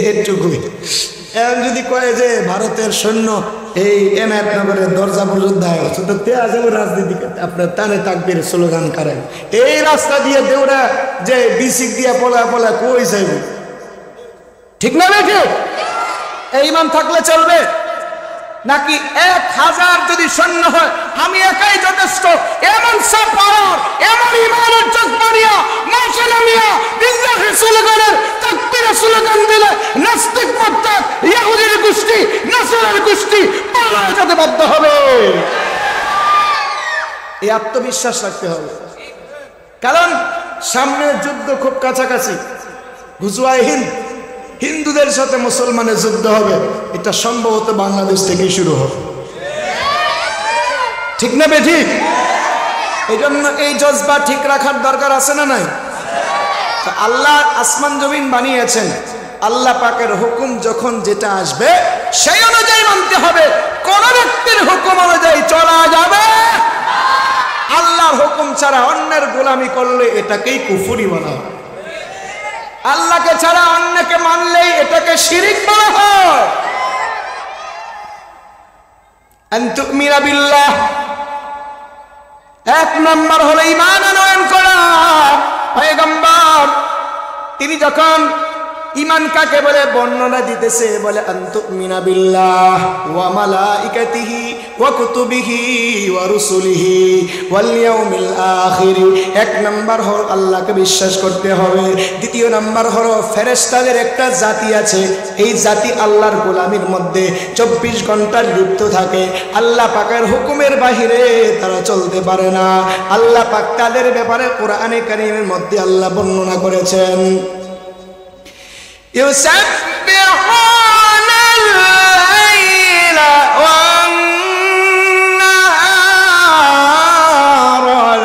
এটুকুই। এখন যদি কয়ে যে ভারতের সৈন্য এই এনায়তনগরের দরজা পর্যন্ত রাজনীতি আপনার টানে তাকবীর স্লোগান করেন, এই রাস্তা দিয়ে দেউরা যে বিসিক দিয়ে পলা পলা কই যাইব? ঠিক না বেঠি? এই ইমান থাকলে চলবে নাকি 1000 যদি সৈন্য হয় আমি একাই যথেষ্ট? এমন সব পাওয়ার, এমন ইমানের জজবানিয়া মাশাআল্লাহ বিল্লাহি স্লোগানের তাকবীরের স্লোগান দিলে নাস্তিক মুরতাদ ইহুদির গোষ্ঠী নাসারার গোষ্ঠী পালায় যেতে বাধ্য হবে। এই আত্মবিশ্বাস রাখতে হবে, কারণ সামনের যুদ্ধ খুব কাছাকাছি। গুজওয়ায়ে হিন্দ, হিন্দুদের সাথে মুসলমানের যুদ্ধ হবে। এটা সম্ভবত বাংলাদেশ থেকে শুরু হবে। ঠিক না বেঠিক? এই জন্য এই জজবা ঠিক রাখার দরকার আছে না নাই? আল্লাহ আসমান জমিন বানিয়েছেন, আল্লাহ পাকের হুকুম যখন যেটা আসবে সেই অনুযায়ী মানতে হবে। কোন ব্যক্তির হুকুম অনুযায়ী চলা যাবে? আল্লাহর হুকুম ছাড়া অন্যের গোলামি করলে এটাকেই কুফরি বলা হয়। আল্লাহকে ছাড়া অন্যকে মানলেই এটাকে শিরিক বলা হয়। আন তুমিনা বিল্লাহ, এক নম্বর হলো ঈমান আনয়ন করা। পয়গম্বর তিনি যখন ঈমান কাকে বলে বর্ণনা দিতেছে, বলে আন তুমিনা বিল্লাহ ওয়া মালাইকাতিহি ওয়া কুতুবিহি ওয়া রুসুলিহি ওয়াল ইয়াউমিল আখির। এক নাম্বার হলো আল্লাহকে বিশ্বাস করতে হবে। দ্বিতীয় নাম্বার হলো ফেরেশতাদের একটা জাতি আছে, এই জাতি আল্লাহর গোলামির মধ্যে 24 ঘন্টা লিপ্ত থাকে। আল্লাহ পাকের হুকুমের বাহিরে তারা চলতে পারে না। আল্লাহ পাক তাদের ব্যাপারে কোরআনে কারীমের মধ্যে আল্লাহ বর্ণনা করেছেন, يسبحون الليل والنهار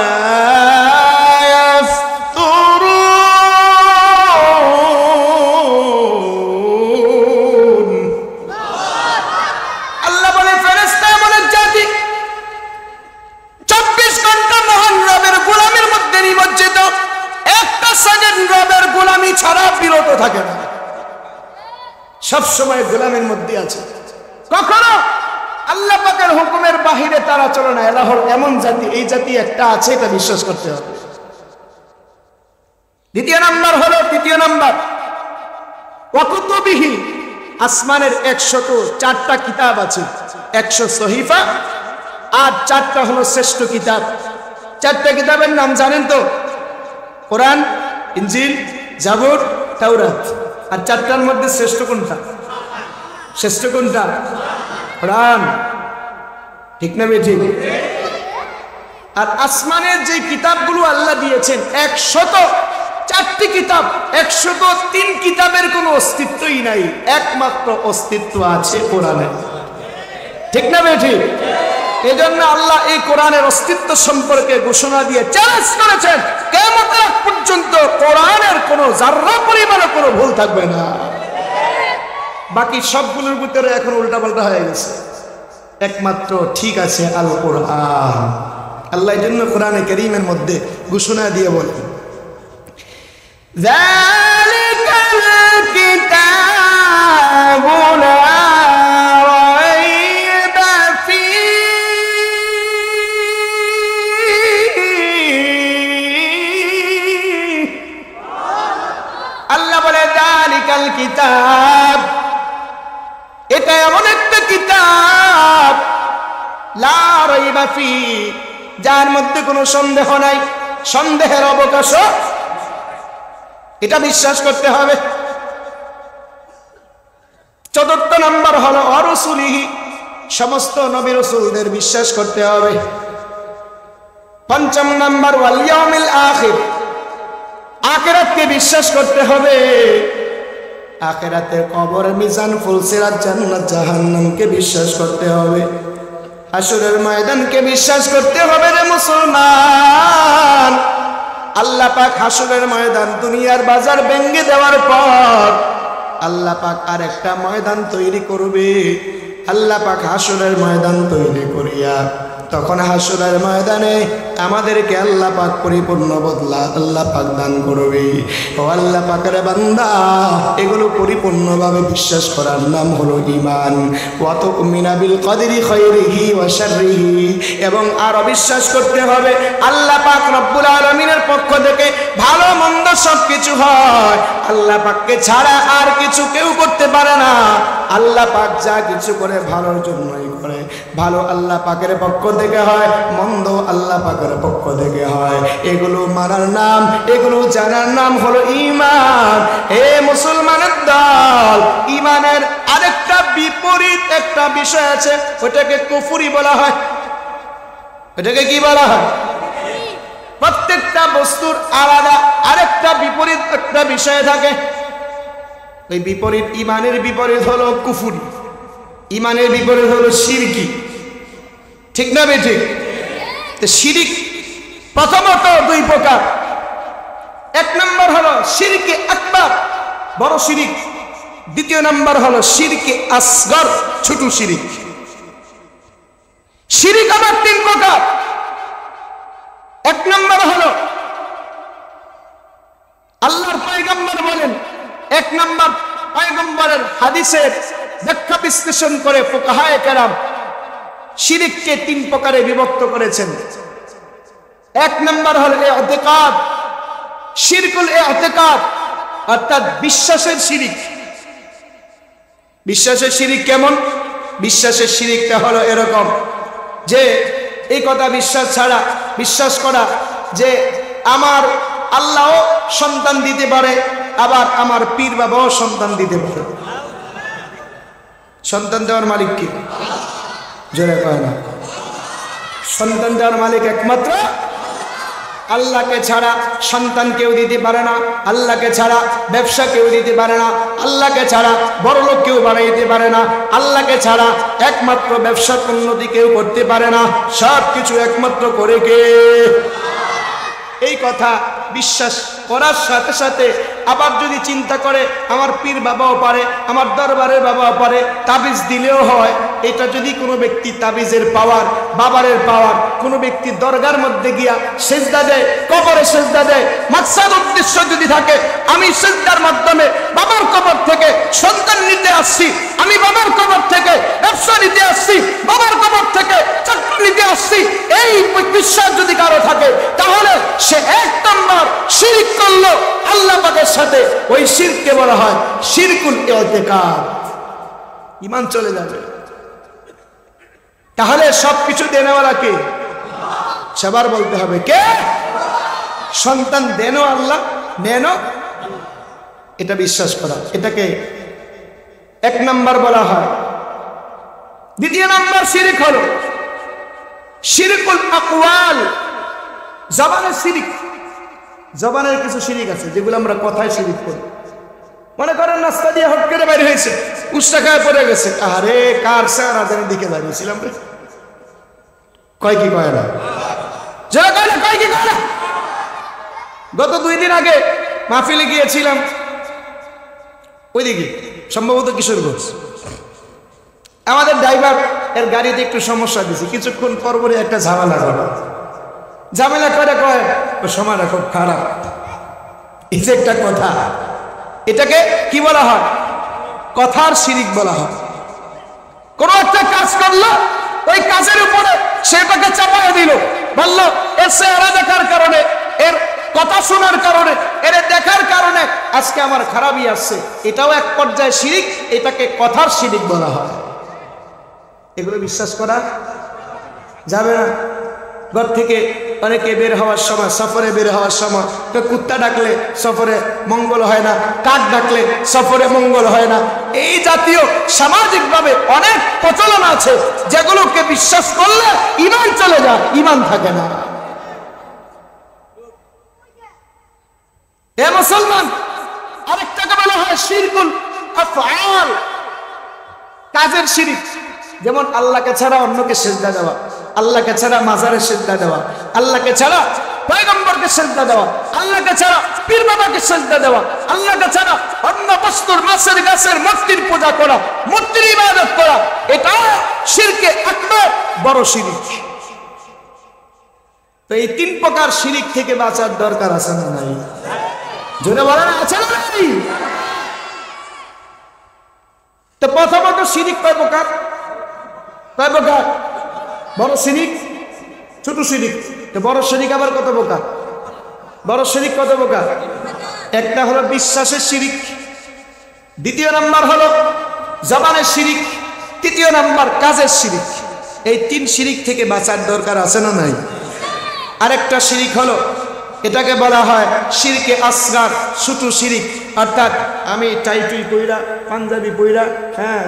لا يفترون। আল্লাহ বলে ফেরেশতা বলে জাতি 24 ঘন্টা মহান রবের গোলামির মধ্যে নিমজ্জিত, একটা সেকেন্ড রবের গোলামি ছাড়া বিরত থাকে না, সব সময় গোলামের মধ্যে আছে। কখনো আল্লাহ পাকের হুকুমের বাহিরে তারা চলে না। এরা হল এমন জাতি, এই জাতি একটা আছে, এটা বিশ্বাস করতে হবে। তৃতীয় নাম্বার ওয়া কুতুবিহি, আসমানের 104টা কিতাব আছে, 100 সহিফা, আর 4টা হলো শ্রেষ্ঠ কিতাব। 4টা কিতাবের নাম জানেন তো? কোরআন, ইনজিল, জাবুর, তাওরাত। আর 4টার মধ্যে শ্রেষ্ঠ কোনটা? শ্রেষ্ঠ কোনটা? কোরআন। ঠিক না বেঠিক? আর আসমানের যে কিতাবগুলো আল্লাহ দিয়েছেন 104টি কিতাব, 103 কিতাবের কোনো অস্তিত্বই নাই, একমাত্র অস্তিত্ব আছে কোরআনে। ঠিক না বেঠিক? এই জন্য আল্লাহ এই কোরআনের অস্তিত্ব সম্পর্কে ঘোষণা দিয়ে চ্যালেঞ্জ করেছেন, কিয়ামতের আগ পর্যন্ত কোরআনের কোনো যাররা পরিমাণে কোনো ভুল থাকবে না। বাকি সবগুলোর ভিতরে এখন উল্টাপাল্টা হয়ে গেছে, একমাত্র ঠিক আছে আল কোরআন। আল্লাহ এই জন্য কোরআনে কারীমের মধ্যে ঘোষণা দিয়ে বলেন, যালিকাল কিতাবু লা রাইবা ফীহি। আল্লাহ বলে যালিকাল কিতাব, এটা এমন একটা কিতাব লা রাইবা ফীহি, যার মধ্যে কোনো সন্দেহ নাই, সন্দেহের অবকাশ, এটা বিশ্বাস করতে হবে। ৪র্থ নাম্বার হলো অরসুলিহি, সমস্ত নবী রাসূলদের বিশ্বাস করতে হবে। ৫ম নাম্বার ওয়াল ইয়াউমিল আখির, আখিরাতকে বিশ্বাস করতে হবে। আখিরাতে কবর, মিজান, ফুলসিরাত, জান্নাত, জাহান্নামকে বিশ্বাস করতে হবে। হাসরের ময়দানকে বিশ্বাস করতে হবে রে মুসলমান। আল্লাহ পাক হাসরের ময়দান, দুনিয়ার বাজার ভেঙে দেওয়ার পর আল্লাহ পাক আরেকটা ময়দান তৈরি করবে। আল্লাহ পাক হাসরের ময়দান তৈরি করিয়া তখন হাসরের ময়দানে আমাদেরকে আল্লাহ পাক পরিপূর্ণ বদলা আল্লাহ পাক দান করবে। ও আল্লাহ পাকের বান্দা, এগুলো পরিপূর্ণভাবে বিশ্বাস করার নাম হলো ঈমান। ওয়া তুমিনা বিল কদরি খায়রিহি ওয়া শাররিহি, এবং আরো বিশ্বাস করতে হবে আল্লাহ পাক রব্বুল আলামিনের পক্ষ থেকে ভালো মন্দ সব কিছু হয়। আল্লাহ পাককে ছাড়া আর কিছু কেউ করতে পারে না। আল্লাহ পাক যা কিছু করে ভালোর জন্যই করে। ভালো আল্লাহ পাকের পক্ষ থেকে হয়, মন্দ আল্লাহ পাকের পক্ষ থেকে হয়। এগুলো মানার নাম, এগুলো জানার নাম হলো ঈমান। হে মুসলমানের দল, ঈমানের আরেকটা বিপরীত একটা বিষয় আছে, ওটাকে কুফরি বলা হয়। ওটাকে কি বলা হয়? প্রত্যেকটা বস্তুর আলাদা আরেকটা বিপরীত একটা বিষয় থাকে। এই বিপরীত, ঈমানের বিপরীত হলো কুফরি, ঈমানের বিপরীত হলো শিরকি। ঠিক না বেঠিক? তো শিরিক প্রথমত 2 প্রকার। 1 নম্বর হলো শিরকে আকবার, বড় শিরিক। 2য় নম্বর হলো শিরকে আসগর, ছোট শিরিক। শিরিক আবার 3 প্রকার। 1 নম্বর হলো আল্লাহর পয়গম্বর বলেন, 1 নম্বর পয়গম্বরের হাদিসের ব্যাখ্যা বিশ্লেষণ করে ফুকাহায়ে কেরাম শিরিককে 3 প্রকারে বিভক্ত করেছেন। 1 নম্বর হলো ইতিকাদ, শিরকুল ইতিকাদ, অর্থাৎ বিশ্বাসের শিরিক। বিশ্বাসের শিরিক কেমন? বিশ্বাসের শিরিকটা হলো এরকম যে এই কথা বিশ্বাস করা যে আমার আল্লাহও সন্তান দিতে পারে, আবার আমার পীর বাবাও সন্তান দিতে পারে। সন্তান দেওয়ার মালিক কি? জোরে কয় না। সন্তান দেওয়ার মালিক একমাত্র আল্লাহকে ছাড়া সন্তান কেউ দিতে পারে না। আল্লাহকে ছাড়া ব্যবসা কেউ দিতে পারে না। আল্লাহকে ছাড়া বড়লোক কেউ বানাইতে পারে না। আল্লাহকে ছাড়া একমাত্র ব্যবসার উন্নতি কেউ করতে পারে না। সব কিছু একমাত্র করে কে? এই কথা বিশ্বাস করার সাথে সাথে আবার যদি চিন্তা করে আমার পীর বাবাও পারে, আমার দরবারের বাবাও পারে, তাবিজ দিলেও হয়, এটা যদি কোনো ব্যক্তি তাবিজের পাওয়ার, বাবারের পাওয়ার, কোনো ব্যক্তি দরগার মধ্যে গিয়া সেজদা দেয়, কবরে সেজদা দেয়, মাকসাদ উদ্দেশ্য যদি থাকে আমি সেজদার মাধ্যমে বাবার কবর থেকে সন্তান নিতে আসছি, আমি বাবার কবর থেকে ব্যবসা নিতে আসছি, বাবার কবর থেকে চাকরি নিতে আসছি, এই বিশ্বাস যদি কারো থাকে তাহলে সে 1 নম্বর শিরক করলো আল্লাহ পাকের সাথে। ওই শিরককে বলা হয় শিরকুল ইতিকাদ। ঈমান চলে যাবে। তাহলে সবকিছু দেনেওয়ালা কে? সবার বলতে হবে কে? সন্তান দেনও আল্লাহ, নেনও, এটা বিশ্বাস করা, এটাকে 1 নম্বর বলা হয়। 2 নম্বর শিরক হলো শিরকুল আকওয়াল, জবানের শিরিক, জবানের কিছু শিরিক আছে যেগুলো আমরা কথায় শিরিক করি। মনে করেন নাস্তা দিয়ে হট করে বাইরে হয়েছে, উষ্টা খায় পড়ে গেছে, আরে কার সারা জানি দিকে দাঁড়িয়েছিলাম রে, কয় কি কয় না, কয় কি কয় না। গত 2 দিন আগে মাহফিলে গিয়েছিলাম ওইদিকে, সম্ভবত কিশোরগঞ্জ। আমাদের ড্রাইভার এর গাড়িতে একটু সমস্যা দিয়েছে, কিছুক্ষণ পরপরই একটা ঝামেলা করে, ঝামেলা করে কয় সময়টা খুব খারাপ। এই যে একটা কথা, এটাকে কি বলা হয়? কথার শিরিক বলা হয়। কোন একটা কাজ করলো, ওই কাজের উপরে সেটাকে চাপায় দিল, বলল এর চেহারা দেখার কারণে, এর কথা শোনার কারণে, এর দেখার কারণে আজকে আমার খারাপই আসছে। এটাও এক পর্যায়ে শিরিক, এটাকে কথার শিরিক বলা হয়। এগুলো বিশ্বাস করা যাবে না। ঘর থেকে অনেকে বের হওয়ার সময়, সফরে বের হওয়ার সময় কুত্তা ডাকলে সফরে মঙ্গল হয় না, কাক ডাকলে সফরে মঙ্গল হয় না। এই জাতীয় সামাজিকভাবে অনেক প্রচলন আছে যেগুলোকে বিশ্বাস করলে ঈমান চলে যায়, ঈমান থাকে না। এ মুসলমান, আরেকটাকে বলা হয় শিরকুল আফআল, কাজের শিরিক। যেমন আল্লাহকে ছাড়া অন্যকে সিজদা দেওয়া, আল্লাহকে ছাড়া মাজারে সিজদা দেওয়া, আল্লাহকে ছাড়া পয়গম্বরকে সিজদা দেওয়া, আল্লাহকে ছাড়া পীর বাবাকে সিজদা দেওয়া, আল্লাহকে ছাড়া অন্য বস্তুর, মাছের, গাছের, মূর্তির পূজা করা, মূর্তির ইবাদত করা, এটা শিরকে আকবার, বড় শিরিক। তো এই 3 প্রকার শিরিক থেকে বাঁচার দরকার আছে না নাই? জোরে বলেন, আছে না নাই? তো প্রথমত শিরিক কয় প্রকার? কয় প্রকার? বড় শিরিক, ছোট শিরিক। তো বড় শিরিক আবার কত প্রকার? বড় শিরিক কত প্রকার? একটা হলো বিশ্বাসের শিরিক, দ্বিতীয় নাম্বার হলো জবানের শিরিক, তৃতীয় নাম্বার কাজের শিরিক। এই 3 শিরিক থেকে বাঁচার দরকার আছে না নাই? আরেকটা শিরিক হলো, এটাকে বলা হয় শিরকে আসগার, ছোট শিরিক। অর্থাৎ আমি টাইটুই পইরা, পাঞ্জাবি পইরা,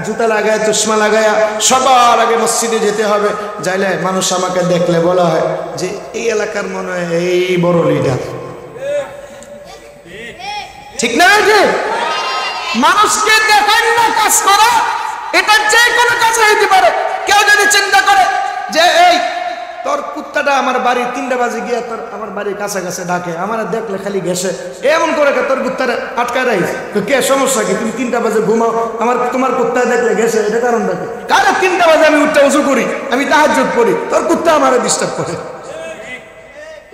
জুতা লাগায়, চশমা লাগায়া সবার আগে মসজিদে যেতে হবে, যাইলে মানুষ আমাকে দেখলে বলা হয় যে এই এলাকার মনে হয় এই বড় লিডার। ঠিক না? মানুষকে দেখার না কাজ করা, এটা যে কোনো কাজ হইতে পারে। কেউ যদি চিন্তা করে যে এই তোর কুত্তাটা আমার বাড়ির 3টা বাজে গিয়া তোর আমার বাড়ির কাছাকাছি ডাকে, আমার দেখলে খালি ঘেসে, এমন করে তোর কুত্তাটা আটকায় রাখি, তো কে সমস্যা কি? তুমি 3টা বাজে ঘুমাও, তোমার কুত্তা দেখলে ঘেসে, এটা কারণটা কি? কারণ 3টা বাজে আমি উঠতে উঁচু করি, আমি তাহাজ্জুদ পড়ি, তোর কুত্তা আমার ডিস্টার্ব করে।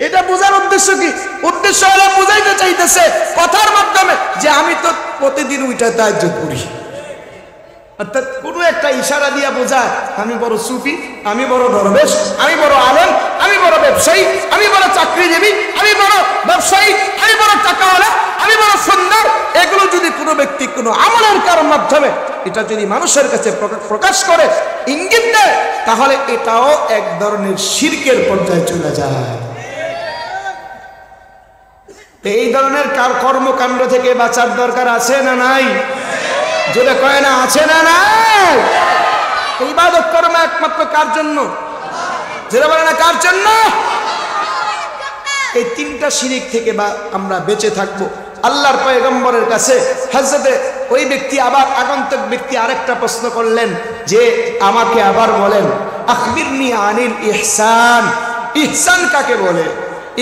এটা বোঝার উদ্দেশ্য কি? উদ্দেশ্য হলো বুঝাইতে চাইতেছে কথার মাধ্যমে যে আমি তো প্রতিদিন উঠে তাহাজ্জুদ পড়ি। অর্থাৎ কোনো একটা ইশারা দিয়া বোঝায় আমি বড় সুফি, আমি বড় দরবেশ, আমি বড় আলেম, আমি বড় ব্যবসায়ী, আমি বড় চাকরিজীবী, আমি বড় ব্যবসায়ী, আমি বড় টাকাওয়ালা, আমি বড় সুন্দর। এগুলো যদি কোনো ব্যক্তি কোনো আমলের কারণ মাধ্যমে এটা যদি মানুষের কাছে প্রকাশ করে, ইঙ্গিত দেয়, তাহলে এটাও এক ধরনের শিরকের পর্যায়ে চলে যায়। এই ধরনের কর্মকাণ্ড থেকে বাঁচার দরকার আছে না নাই? যেটা কয় না, আছে না নাই? ইবাদত কর্ম একমাত্র কার জন্য? যেটা বলে না কার জন্য? এই 3টা শিরিক থেকে আমরা বেঁচে থাকবো। আল্লাহর পয়গম্বরের কাছে হযরতে ওই ব্যক্তি, আবার আগন্তুক ব্যক্তি আরেকটা প্রশ্ন করলেন যে আমাকে আবার বলেন, আখবিরনি আনিল ইহসান, ইহসান কাকে বলে?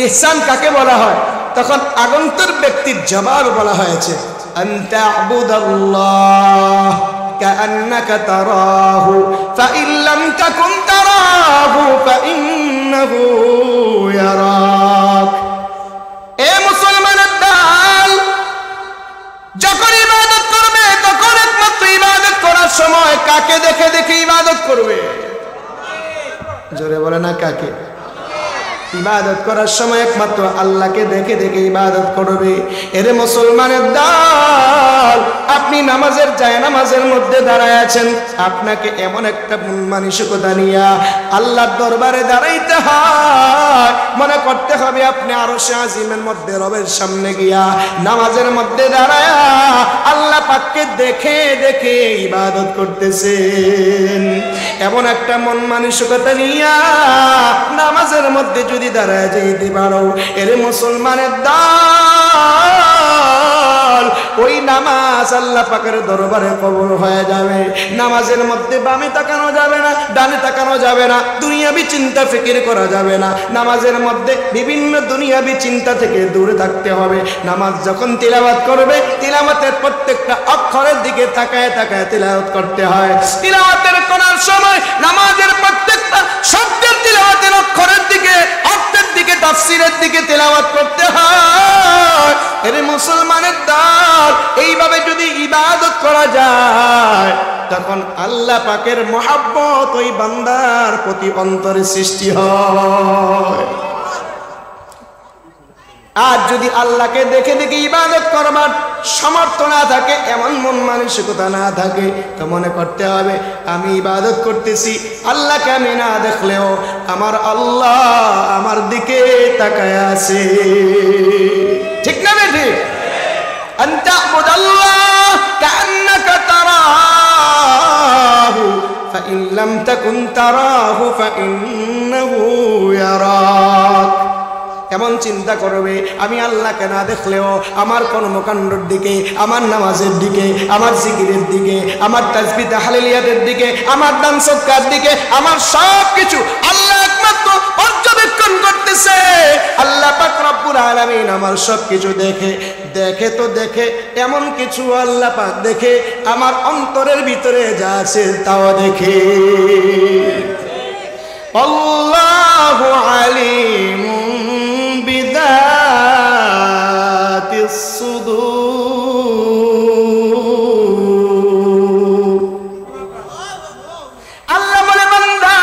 ইহসান কাকে বলা হয়? তখন আগন্তুক ব্যক্তির জবাব বলা হয়েছে, أن تعبد الله كأنك تراه فإن لم تكن تراه فإنه يراك। এ মুসলমানের দল, যখন ইবাদত করবে তখন একমাত্র ইবাদত করার সময় কাকে দেখে দেখে ইবাদত করবে? জোরে বলে না কাকে? ইবাদত করার সময় একমাত্র আল্লাহকে দেখে দেখে ইবাদত করবে। এরে মুসলমানের দল, আপনি নামাজের জায়নামাজের মধ্যে দাঁড়ায় আছেন, আপনাকে এমন একটা মানসিকতা নিয়ে আল্লাহর দরবারে দাঁড়াইতে হয়, মনে করতে হবে আপনি আরশে আজিমের মধ্যে রবের সামনে গিয়া নামাজের মধ্যে দাঁড়ায়া আল্লাহ পাককে দেখে দেখে ইবাদত করতেছেন। এমন একটা মন মানসিকতা নিয়ে নামাজের মধ্যে যদি দাঁড়ায় যেতে পারো, এর মুসলমানের দল, ওই নামাজ আল্লাহ পাকের দরবারে কবুল হয়ে যাবে। নামাজের মধ্যে বামে তাকানো যাবে না, ডানে তাকানো যাবে না, দুনিয়াবি চিন্তা ফিকির করা যাবে না। নামাজের মধ্যে বিভিন্ন দুনিয়াবি চিন্তা থেকে দূরে থাকতে হবে। নামাজ যখন তিলাওয়াত করবে, তিলাওয়াতের প্রত্যেকটা অক্ষরের দিকে তাকায় তাকায় তিলাওয়াত করতে হয়। তিলাওয়াতের করার সময় নামাজের প্রত্যেকটা শব্দের তিলাওয়াতের অক্ষরের দিকে, অর্থের দিকে, তাফসীরের দিকে তিলাওয়াত করতে হয়। এর মুসলমানের দল, এইভাবে যদি ইবাদত করা যায়, তখন আল্লাহ পাকের মহব্বত ওই বান্দার প্রতি অন্তরে সৃষ্টি হয়। আর যদি আল্লাহকে দেখে দেখে ইবাদত করবার সামর্থ্য না থাকে, এমন মন মানসিকতা না থাকে, তো মনে করতে হবে আমি ইবাদত করতেছি, আল্লাহকে আমি না দেখলেও আমার আল্লাহ আমার দিকে তাকায় আছে। ঠিক না বেঠি? আনতা আবুদাল্লাহ কান্নাকা তারাহু ফাইন লাম তাকুন তারাহু ফাইন্নাহু ইয়ারাক। এমন চিন্তা করবে আমি আল্লাহকে না দেখলেও আমার কর্মকাণ্ডের দিকে, আমার নামাজের দিকে, আমার জিকিরের দিকে, আমার তাসবিহ তাহলিলিয়াতের দিকে, আমার দান সদকার দিকে, আমার সব কিছু আল্লাহ একমাত্র পর্যবেক্ষণ করতেছে। আল্লাহ পাক রব্বুল আলামিন আমার সব কিছু দেখে। দেখে তো দেখে, এমন কিছু আল্লাহ পাক দেখে আমার অন্তরের ভিতরে যা আছে তাও দেখে। আল্লাহু আলিমুন বিযাতিস সুদূর। আল্লাহ বলে, বান্দা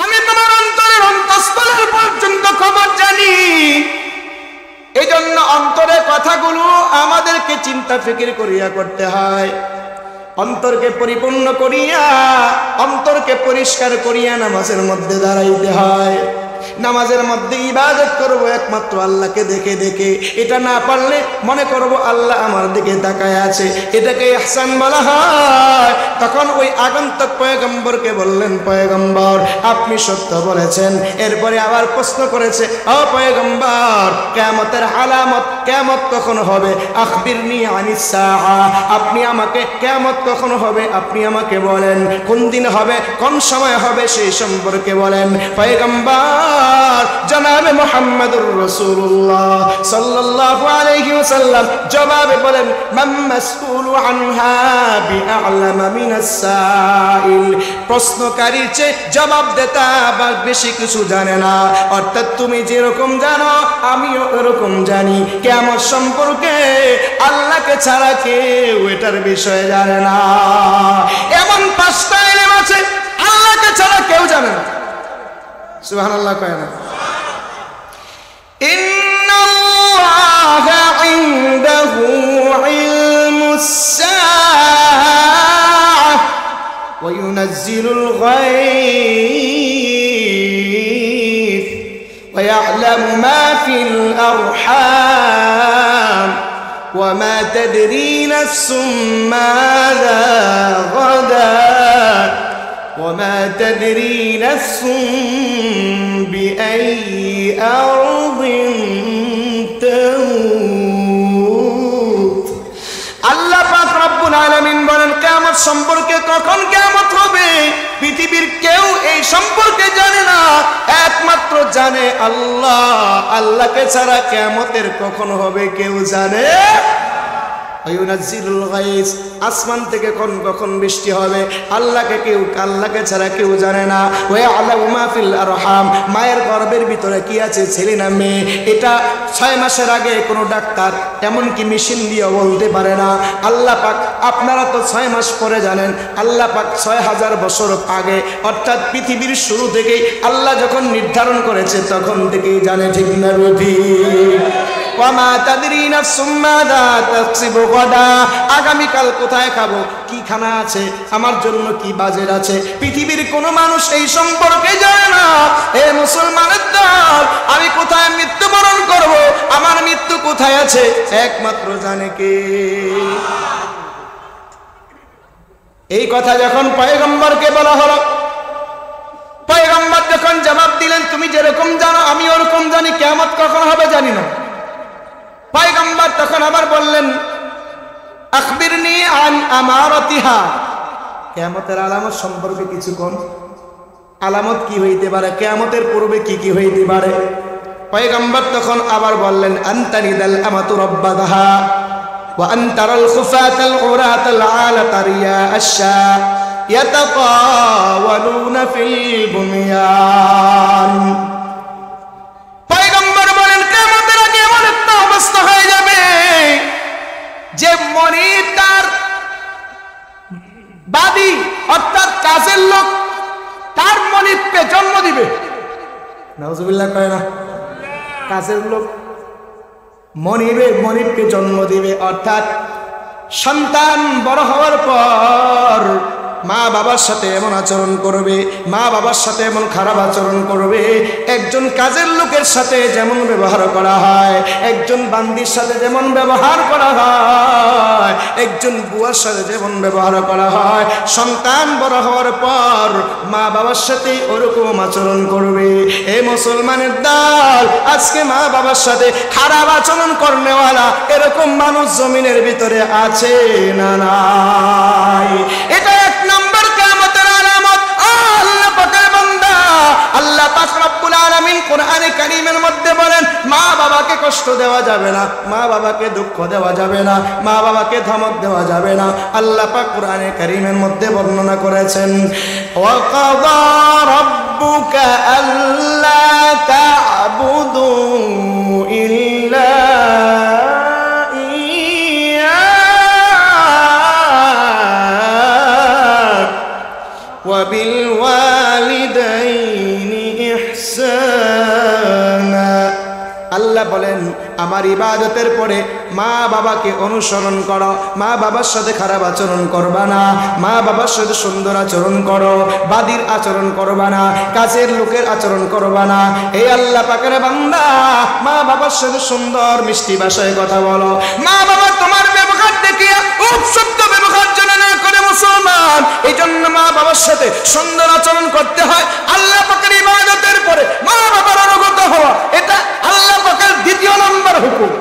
আমি তোমার অন্তরের অন্তঃস্থলের পর্যন্ত খবর জানি। এই জন্য অন্তরের কথাগুলো আমাদেরকে চিন্তা ফিকির করিয়া করতে হয়। অন্তরকে পরিপূর্ণ করিয়া, অন্তরকে পরিষ্কার করিয়া নামাজের মধ্যে দাঁড়াইতে হয়। নামাজের মধ্যে ইবাদত করব একমাত্র আল্লাহকে দেখে দেখে। এটা না পারলে মনে করব আল্লাহ আমার দিকে তাকায় আছে, এটাকে ইহসান বলা হয়। তখন ওই আগন্তুক পয়গম্বরকে বললেন, পয়গম্বর আপনি সত্য বলেছেন। এরপরে আবার প্রশ্ন করেছে, ও পয়গম্বর কিয়ামতের আলামত, কিয়ামত কখন হবে? আখবিরনি আনিস সাআ, আপনি আমাকে কিয়ামত কখন হবে আপনি আমাকে বলেন। কোন দিন হবে, কোন সময় হবে সেই সম্পর্কে বলেন। পয়গম্বর জনাবে মুহাম্মদুর রাসূলুল্লাহ সাল্লাল্লাহু আলাইহি ওয়াসাল্লাম জবাবে বলেন, মান মাসউলু আনহা বিআ'লামা মিনাস সাইল। প্রশ্নকারীর চেয়ে জবাবদাতা বা বেশি কিছু জানে না। অর্থাৎ তুমি যেরকম জানো আমিও এরকম জানি। কিয়ামত সম্পর্কে আল্লাহকে ছাড়া কেউ এটার বিষয়ে জানে না। এমন 5টা ইলম আছে আল্লাহকে ছাড়া কেউ জানে না। সুবহানাল্লাহ কয় না? ইন্নাল্লাহা ইনদাহু ইলমুস সাআহ ওয়া ইউনাজ্জিলুল গায়থ ওয়া ইয়া'লামু মা ফিল আরহাম ওয়া মা তাদরি নাফসুম মাযা গাদা وما تدري نفس بأي أرض تموت। আল্লাহ পাক রব্বুল আলামিন বলেন, কিয়ামত সম্পর্কে কখন কিয়ামত হবে পৃথিবীর কেউ এই সম্পর্কে জানে না, একমাত্র জানে আল্লাহ। আল্লাহকে ছাড়া কিয়ামতের কখন হবে কেউ জানে। ইউনাজ্জিলুল গায়স, আসমান থেকে কখন বৃষ্টি হবে আল্লাহকে ছাড়া কেউ জানে না। ওয়া ইয়া'লামু মা ফিল আরহাম, মায়ের গর্ভের ভিতরে কি আছে ছেলে না মেয়ে, এটা 6 মাসের আগে কোনো ডাক্তার এমনকি মেশিন দিয়ে বলতে পারে না। আল্লাহ পাক, আপনারা তো 6 মাস পরে জানেন, আল্লাহ পাক 6000 বছর আগে অর্থাৎ পৃথিবীর শুরু থেকেই আল্লাহ যখন নির্ধারণ করেছে তখন থেকেই জানে। ঠিক না বেঠি? ওয়ামা তাদরি নাফসুম মাযা তাকসিবু গাদা, আগামীকাল কোথায় খাবো, কি খানা আছে, আমার জন্য কি বাজেট আছে, পৃথিবীর কোনো মানুষ এই সম্পর্কে জানে না। হে মুসলমানের দল, আমি কোথায় মৃত্যুবরণ করব, আমার মৃত্যু কোথায় আছে, একমাত্র জানে কে? এই কথা যখন পয়গম্বরকে বলা হলো, পয়গম্বর যখন জবাব দিলেন, তুমি যেরকম জানো আমি ওরকম জানি, কিয়ামত কখন হবে জানি না। পয়গম্বর তখন আবার বললেন, আখবিরনি আন আমারাতিহা, কিয়ামতের আলামত সম্পর্কে কিছু কোন, আলামত কি হইতে পারে, কিয়ামতের পূর্বে কি কি হইতে পারে। পয়গম্বর তখন আবার বললেন, আনতারিদাল আমাতু রাব্বাহা ওয়া আনতারাল খুফাতাল উরাতাল আলাতা রিয়া আশা ইয়াতাতাওয়ালুনা ফিল বুনিয়ান। পয়গম্বর বলেন, কিয়ামতের আগে এমন একটা অবস্থা হয়ে যাবে যে মনি তার বাদী অর্থাৎ কাজের লোক তার মনিবকে জন্ম দিবে। নাউজুবিল্লাহ কয় না, কাজের লোক মনিবকে জন্ম দিবে, অর্থাৎ সন্তান বড় হওয়ার পর মা বাবার সাথে এমন আচরণ করবে, মা বাবার সাথে এমন খারাপ আচরণ করবে। একজন কাজের লোকের সাথে যেমন ব্যবহার করা হয়, একজন বান্দির সাথে যেমন ব্যবহার করা হয়, একজন বুয়ার সাথে যেমন ব্যবহার করা হয়, সন্তান বড় হওয়ার পর মা বাবার সাথে ওরকম আচরণ করবে। এই মুসলমানের দল, আজকে মা বাবার সাথে খারাপ আচরণ করনেওয়ালা এরকম মানুষ জমিনের ভিতরে আছে না নাই? এটা এক নম্বর কিয়ামতের আলামত। আল্লাহ পাকের বান্দা, আল্লাহ পাক রব্বুল আলামিন কোরআনে কারীমের মধ্যে বলেন, মা বাবাকে কষ্ট দেওয়া যাবে না, মা বাবাকে দুঃখ দেওয়া যাবে না, মা বাবাকে ধমক দেওয়া যাবে না। আল্লাহ পাক কোরআনে কারীমের মধ্যে বর্ণনা করেছেন, ওয়া কাযা রাব্বুকা আল্লা তা'বুদু ইল্লা আল্লাহ বলেন, আমার ইবাদতের পরে মা বাবাকে অনুসরণ করো, মা বাবার সাথে খারাপ আচরণ করবা না, মা বাবার সাথে সুন্দর আচরণ করো, বাদীর আচরণ করবা না, কাজের লোকের আচরণ করবা না। এই আল্লাহ পাকের বান্দা, মা বাবার সাথে সুন্দর মিষ্টি ভাষায় কথা বলো। মা বাবা তোমার ব্যবহার দেখিয়া উপশুদ্ধ ব্যবহার যেন না করে মুসলমান, এই জন্য মা বাবার সাথে সুন্দর আচরণ করতে হয়। আল্লাহ পাকের ইবাদতের পরে মা বাবার অনুগত হওয়া, এটা আল্লাহ পাকের দ্বিতীয় নম্বর হুকুম।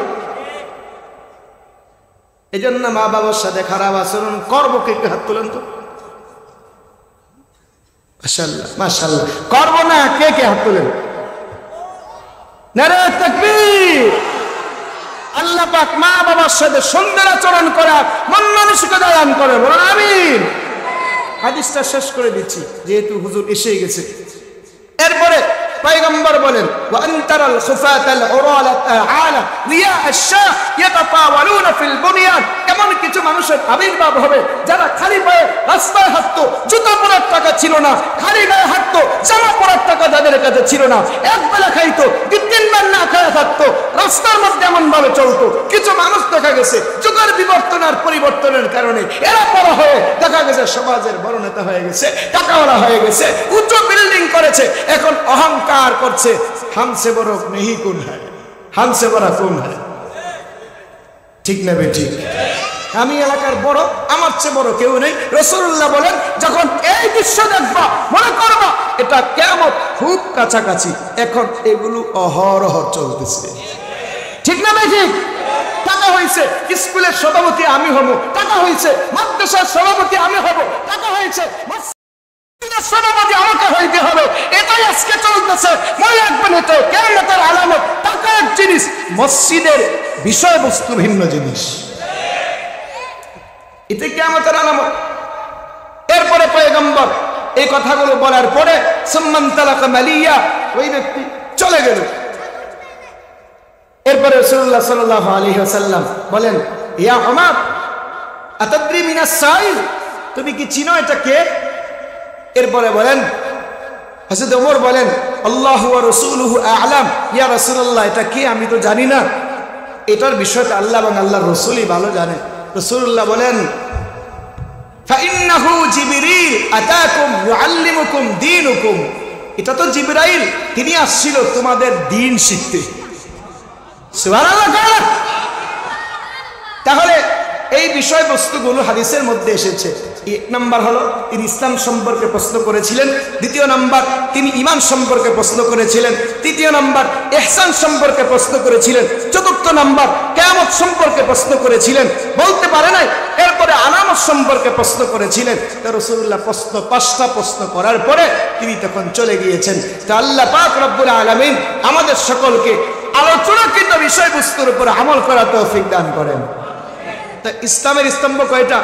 এই জন্য মা বাবার সাথে খারাপ আচরণ করবো, কে হাত তুলেন তো? মাশাআল্লাহ মাশাআল্লাহ, করবো না, কে কে হাত তুলেন? নারে তাকবীর। আল্লাহ পাক মা বাবার সাথে সুন্দর আচরণ করার মন মানসিকতা দান করে, বলুন আমিন। হাদিসটা শেষ করে দিচ্ছি যেহেতু হুজুর এসে গেছে। এরপরে পয়গম্বর বলেন, ওয়া আনতারাল খুফাতাল উরালাতা আলা রিয়া আশা ইয়াতাতাওয়ালুনা ফিল বুনিয়ান। এমন কিছু মানুষের আবির্ভাব হবে যারা খালি পায়ে রাস্তায় হাঁটতো, জুতা পরার টাকা ছিল না, খালি গায়ে হাঁটতো, জামা পরার টাকা যাদের কাছে ছিল না, এক বেলা খাইতো, তিনবার না খায় থাকতো, রাস্তার মধ্যে এমন ভাবে চলতো। কিছু মানুষ দেখা গেছে যুগের বিবর্তন আর পরিবর্তনের কারণে এরা বড় হয়ে দেখা গেছে সমাজের বড় নেতা হয়ে গেছে, টাকাওয়ালা হয়ে গেছে, উঁচু বিল্ডিং করেছে, এখন অহংকার করছে। হামসে বড় নেহি কোন হয়, হামসে বড় কোন হয়? ঠিক না বেঠিক? আমি এলাকার বড়, আমার চেয়ে বড় কেউ নেই। রাসূলুল্লাহ বলেন, যখন এই দৃশ্য দেখবা মনে করবা এটা কিয়ামত খুব কাছাকাছি। এখন এগুলো অহরহ চলতেছে, ঠিক না বেঠিক? টাকা হয়েছে স্কুলের সভাপতি আমি হব, টাকা হয়েছে মাদ্রাসার সভাপতি আমি হব, টাকা হয়েছে সভাপতি আমাকে হইতে হবে, এটাই আজকে চলতেছে। মনে রাখবেন, এটা কিয়ামতের আলামত। টাকা এক জিনিস, মসজিদের বিষয়বস্তু ভিন্ন জিনিস, এটা কিয়ামতের আলামত। এরপরে পয়গম্বর এই কথাগুলো বলার পরে সুম্মান তালাকা মালিয়া, ওই ব্যক্তি চলে গেল। এরপরে রাসূলুল্লাহ সাল্লাল্লাহু আলাইহি ওয়াসাল্লাম বলেন, ইয়া উমার আতাদরি মিনাস সাইল, তুমি কি চিনো এটা কে? এরপরে বলেন, হযরত ওমর বলেন, আল্লাহু ওয়া রাসূলুহু আ'লাম। ইয়া রাসূলুল্লাহ, এটা কে আমি তো জানি না, এটার বিষয়টা আল্লাহ এবং আল্লাহর রাসূলই ভালো জানেন। রাসূলুল্লাহ বলেন, ফাইন্নাহু জিবরিল আতাকুম ইউআল্লিমুকুম দীনুকুম, এটা তো জিবরাইল, তিনি আসছিল তোমাদের দ্বীন শিখতে। সুবহানাল্লাহ। তাহলে এই বিষয়বস্তুগুলো হাদিসের মধ্যে এসেছে। এক নাম্বার হলো তিনি ইসলাম সম্পর্কে প্রশ্ন করেছিলেন, দ্বিতীয় নাম্বার তিনি ঈমান সম্পর্কে প্রশ্ন করেছিলেন, তৃতীয় নাম্বার ইহসান সম্পর্কে প্রশ্ন করেছিলেন, চতুর্থ নাম্বার কিয়ামত সম্পর্কে প্রশ্ন করেছিলেন, বলতে পারে নাই এরপরে আলামত সম্পর্কে প্রশ্ন করেছিলেন। তো রাসূলুল্লাহ পাঁচটা প্রশ্ন করার পরে তিনি তখন চলে গিয়েছেন। তো আল্লাহ পাক রব্বুল আলামিন আমাদের সকলকে আলোচনাকৃত বিষয়বস্তুর উপর আমল করার তৌফিক দান করেন। তা ইসলামের স্তম্ভ কয়টা?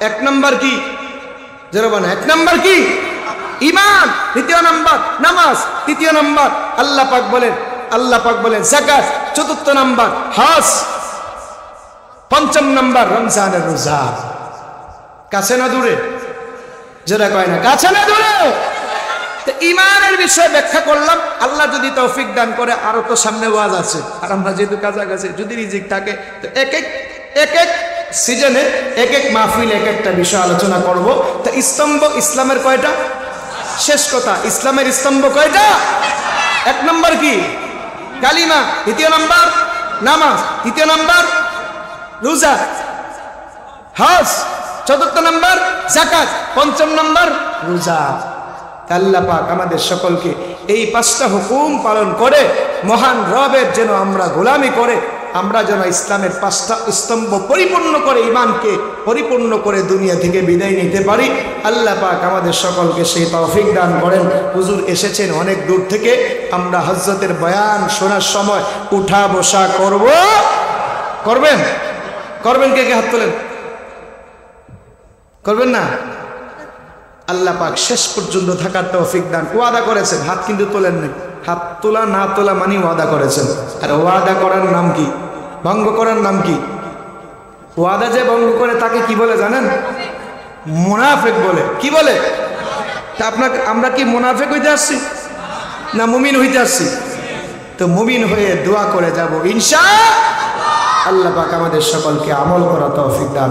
এক নাম্বার কি? যারা বলেন এক নাম্বার কি? ঈমান। দ্বিতীয় নাম্বার নামাজ। তৃতীয় নাম্বার আল্লাহ পাক বলেন যাকাত। চতুর্থ নাম্বার হজ। পঞ্চম নাম্বার রমজানের রোজা। কাছে না দূরে? যারা কয় না কাছে না দূরে। ঈমানের বিষয়ে ব্যাখ্যা করলাম। আল্লাহ যদি তৌফিক দান করে আরো তো সামনে ওয়াজ আছে, আর আমরা যেহেতু কাছাকাছি যদি রিজিক থাকে তো এক এক সিজনে এক এক মাহফিল এক একটা বিষয় আলোচনা করব। তা স্তম্ভ ইসলামের কয়টা? শেষ কথা, ইসলামের স্তম্ভ কয়টা? এক নম্বর কি? কালিমা। দ্বিতীয় নাম্বার নামাজ। তৃতীয় নাম্বার রোজা, হজ। চতুর্থ নাম্বার যাকাত। পঞ্চম নাম্বার রোজা। আল্লাহ পাক আমাদের সকলকে এই পাঁচটা হুকুম পালন করে মহান রবের যেন আমরা গোলামি করে আমরা যেন ইসলামের পাঁচটা স্তম্ভ পরিপূর্ণ করে ঈমানকে পরিপূর্ণ করে দুনিয়া থেকে বিদায় নিতে পারি। আল্লাহ পাক আমাদের সকলকে সেই তৌফিক দান করেন। হুজুর এসেছেন অনেক দূর থেকে, আমরা হযরতের বয়ান শোনার সময় উঠা বসা করবেন কে কে হাত তোলেন? করবেন না? আল্লাহ পাক শেষ পর্যন্ত থাকার তৌফিক দান ওয়াদা করেছেন। হাত কিন্তু তোলেন না। হাত তোলা না তোলা মানে ওয়াদা করেছেন। আর ওয়াদা করার নাম কি? ভঙ্গ করার নাম কি? ওয়াদা যে ভঙ্গ করে তাকে কি বলে জানেন? মুনাফিক বলে। কি বলে? তা আমরা কি মুনাফিক হইতে আসছি না মুমিন হইতে আসছি? তো মুমিন হয়ে দোয়া করে যাব ইনশাআল্লাহ। আল্লাহ পাক আমাদের সকলকে আমল করা তৌফিক দান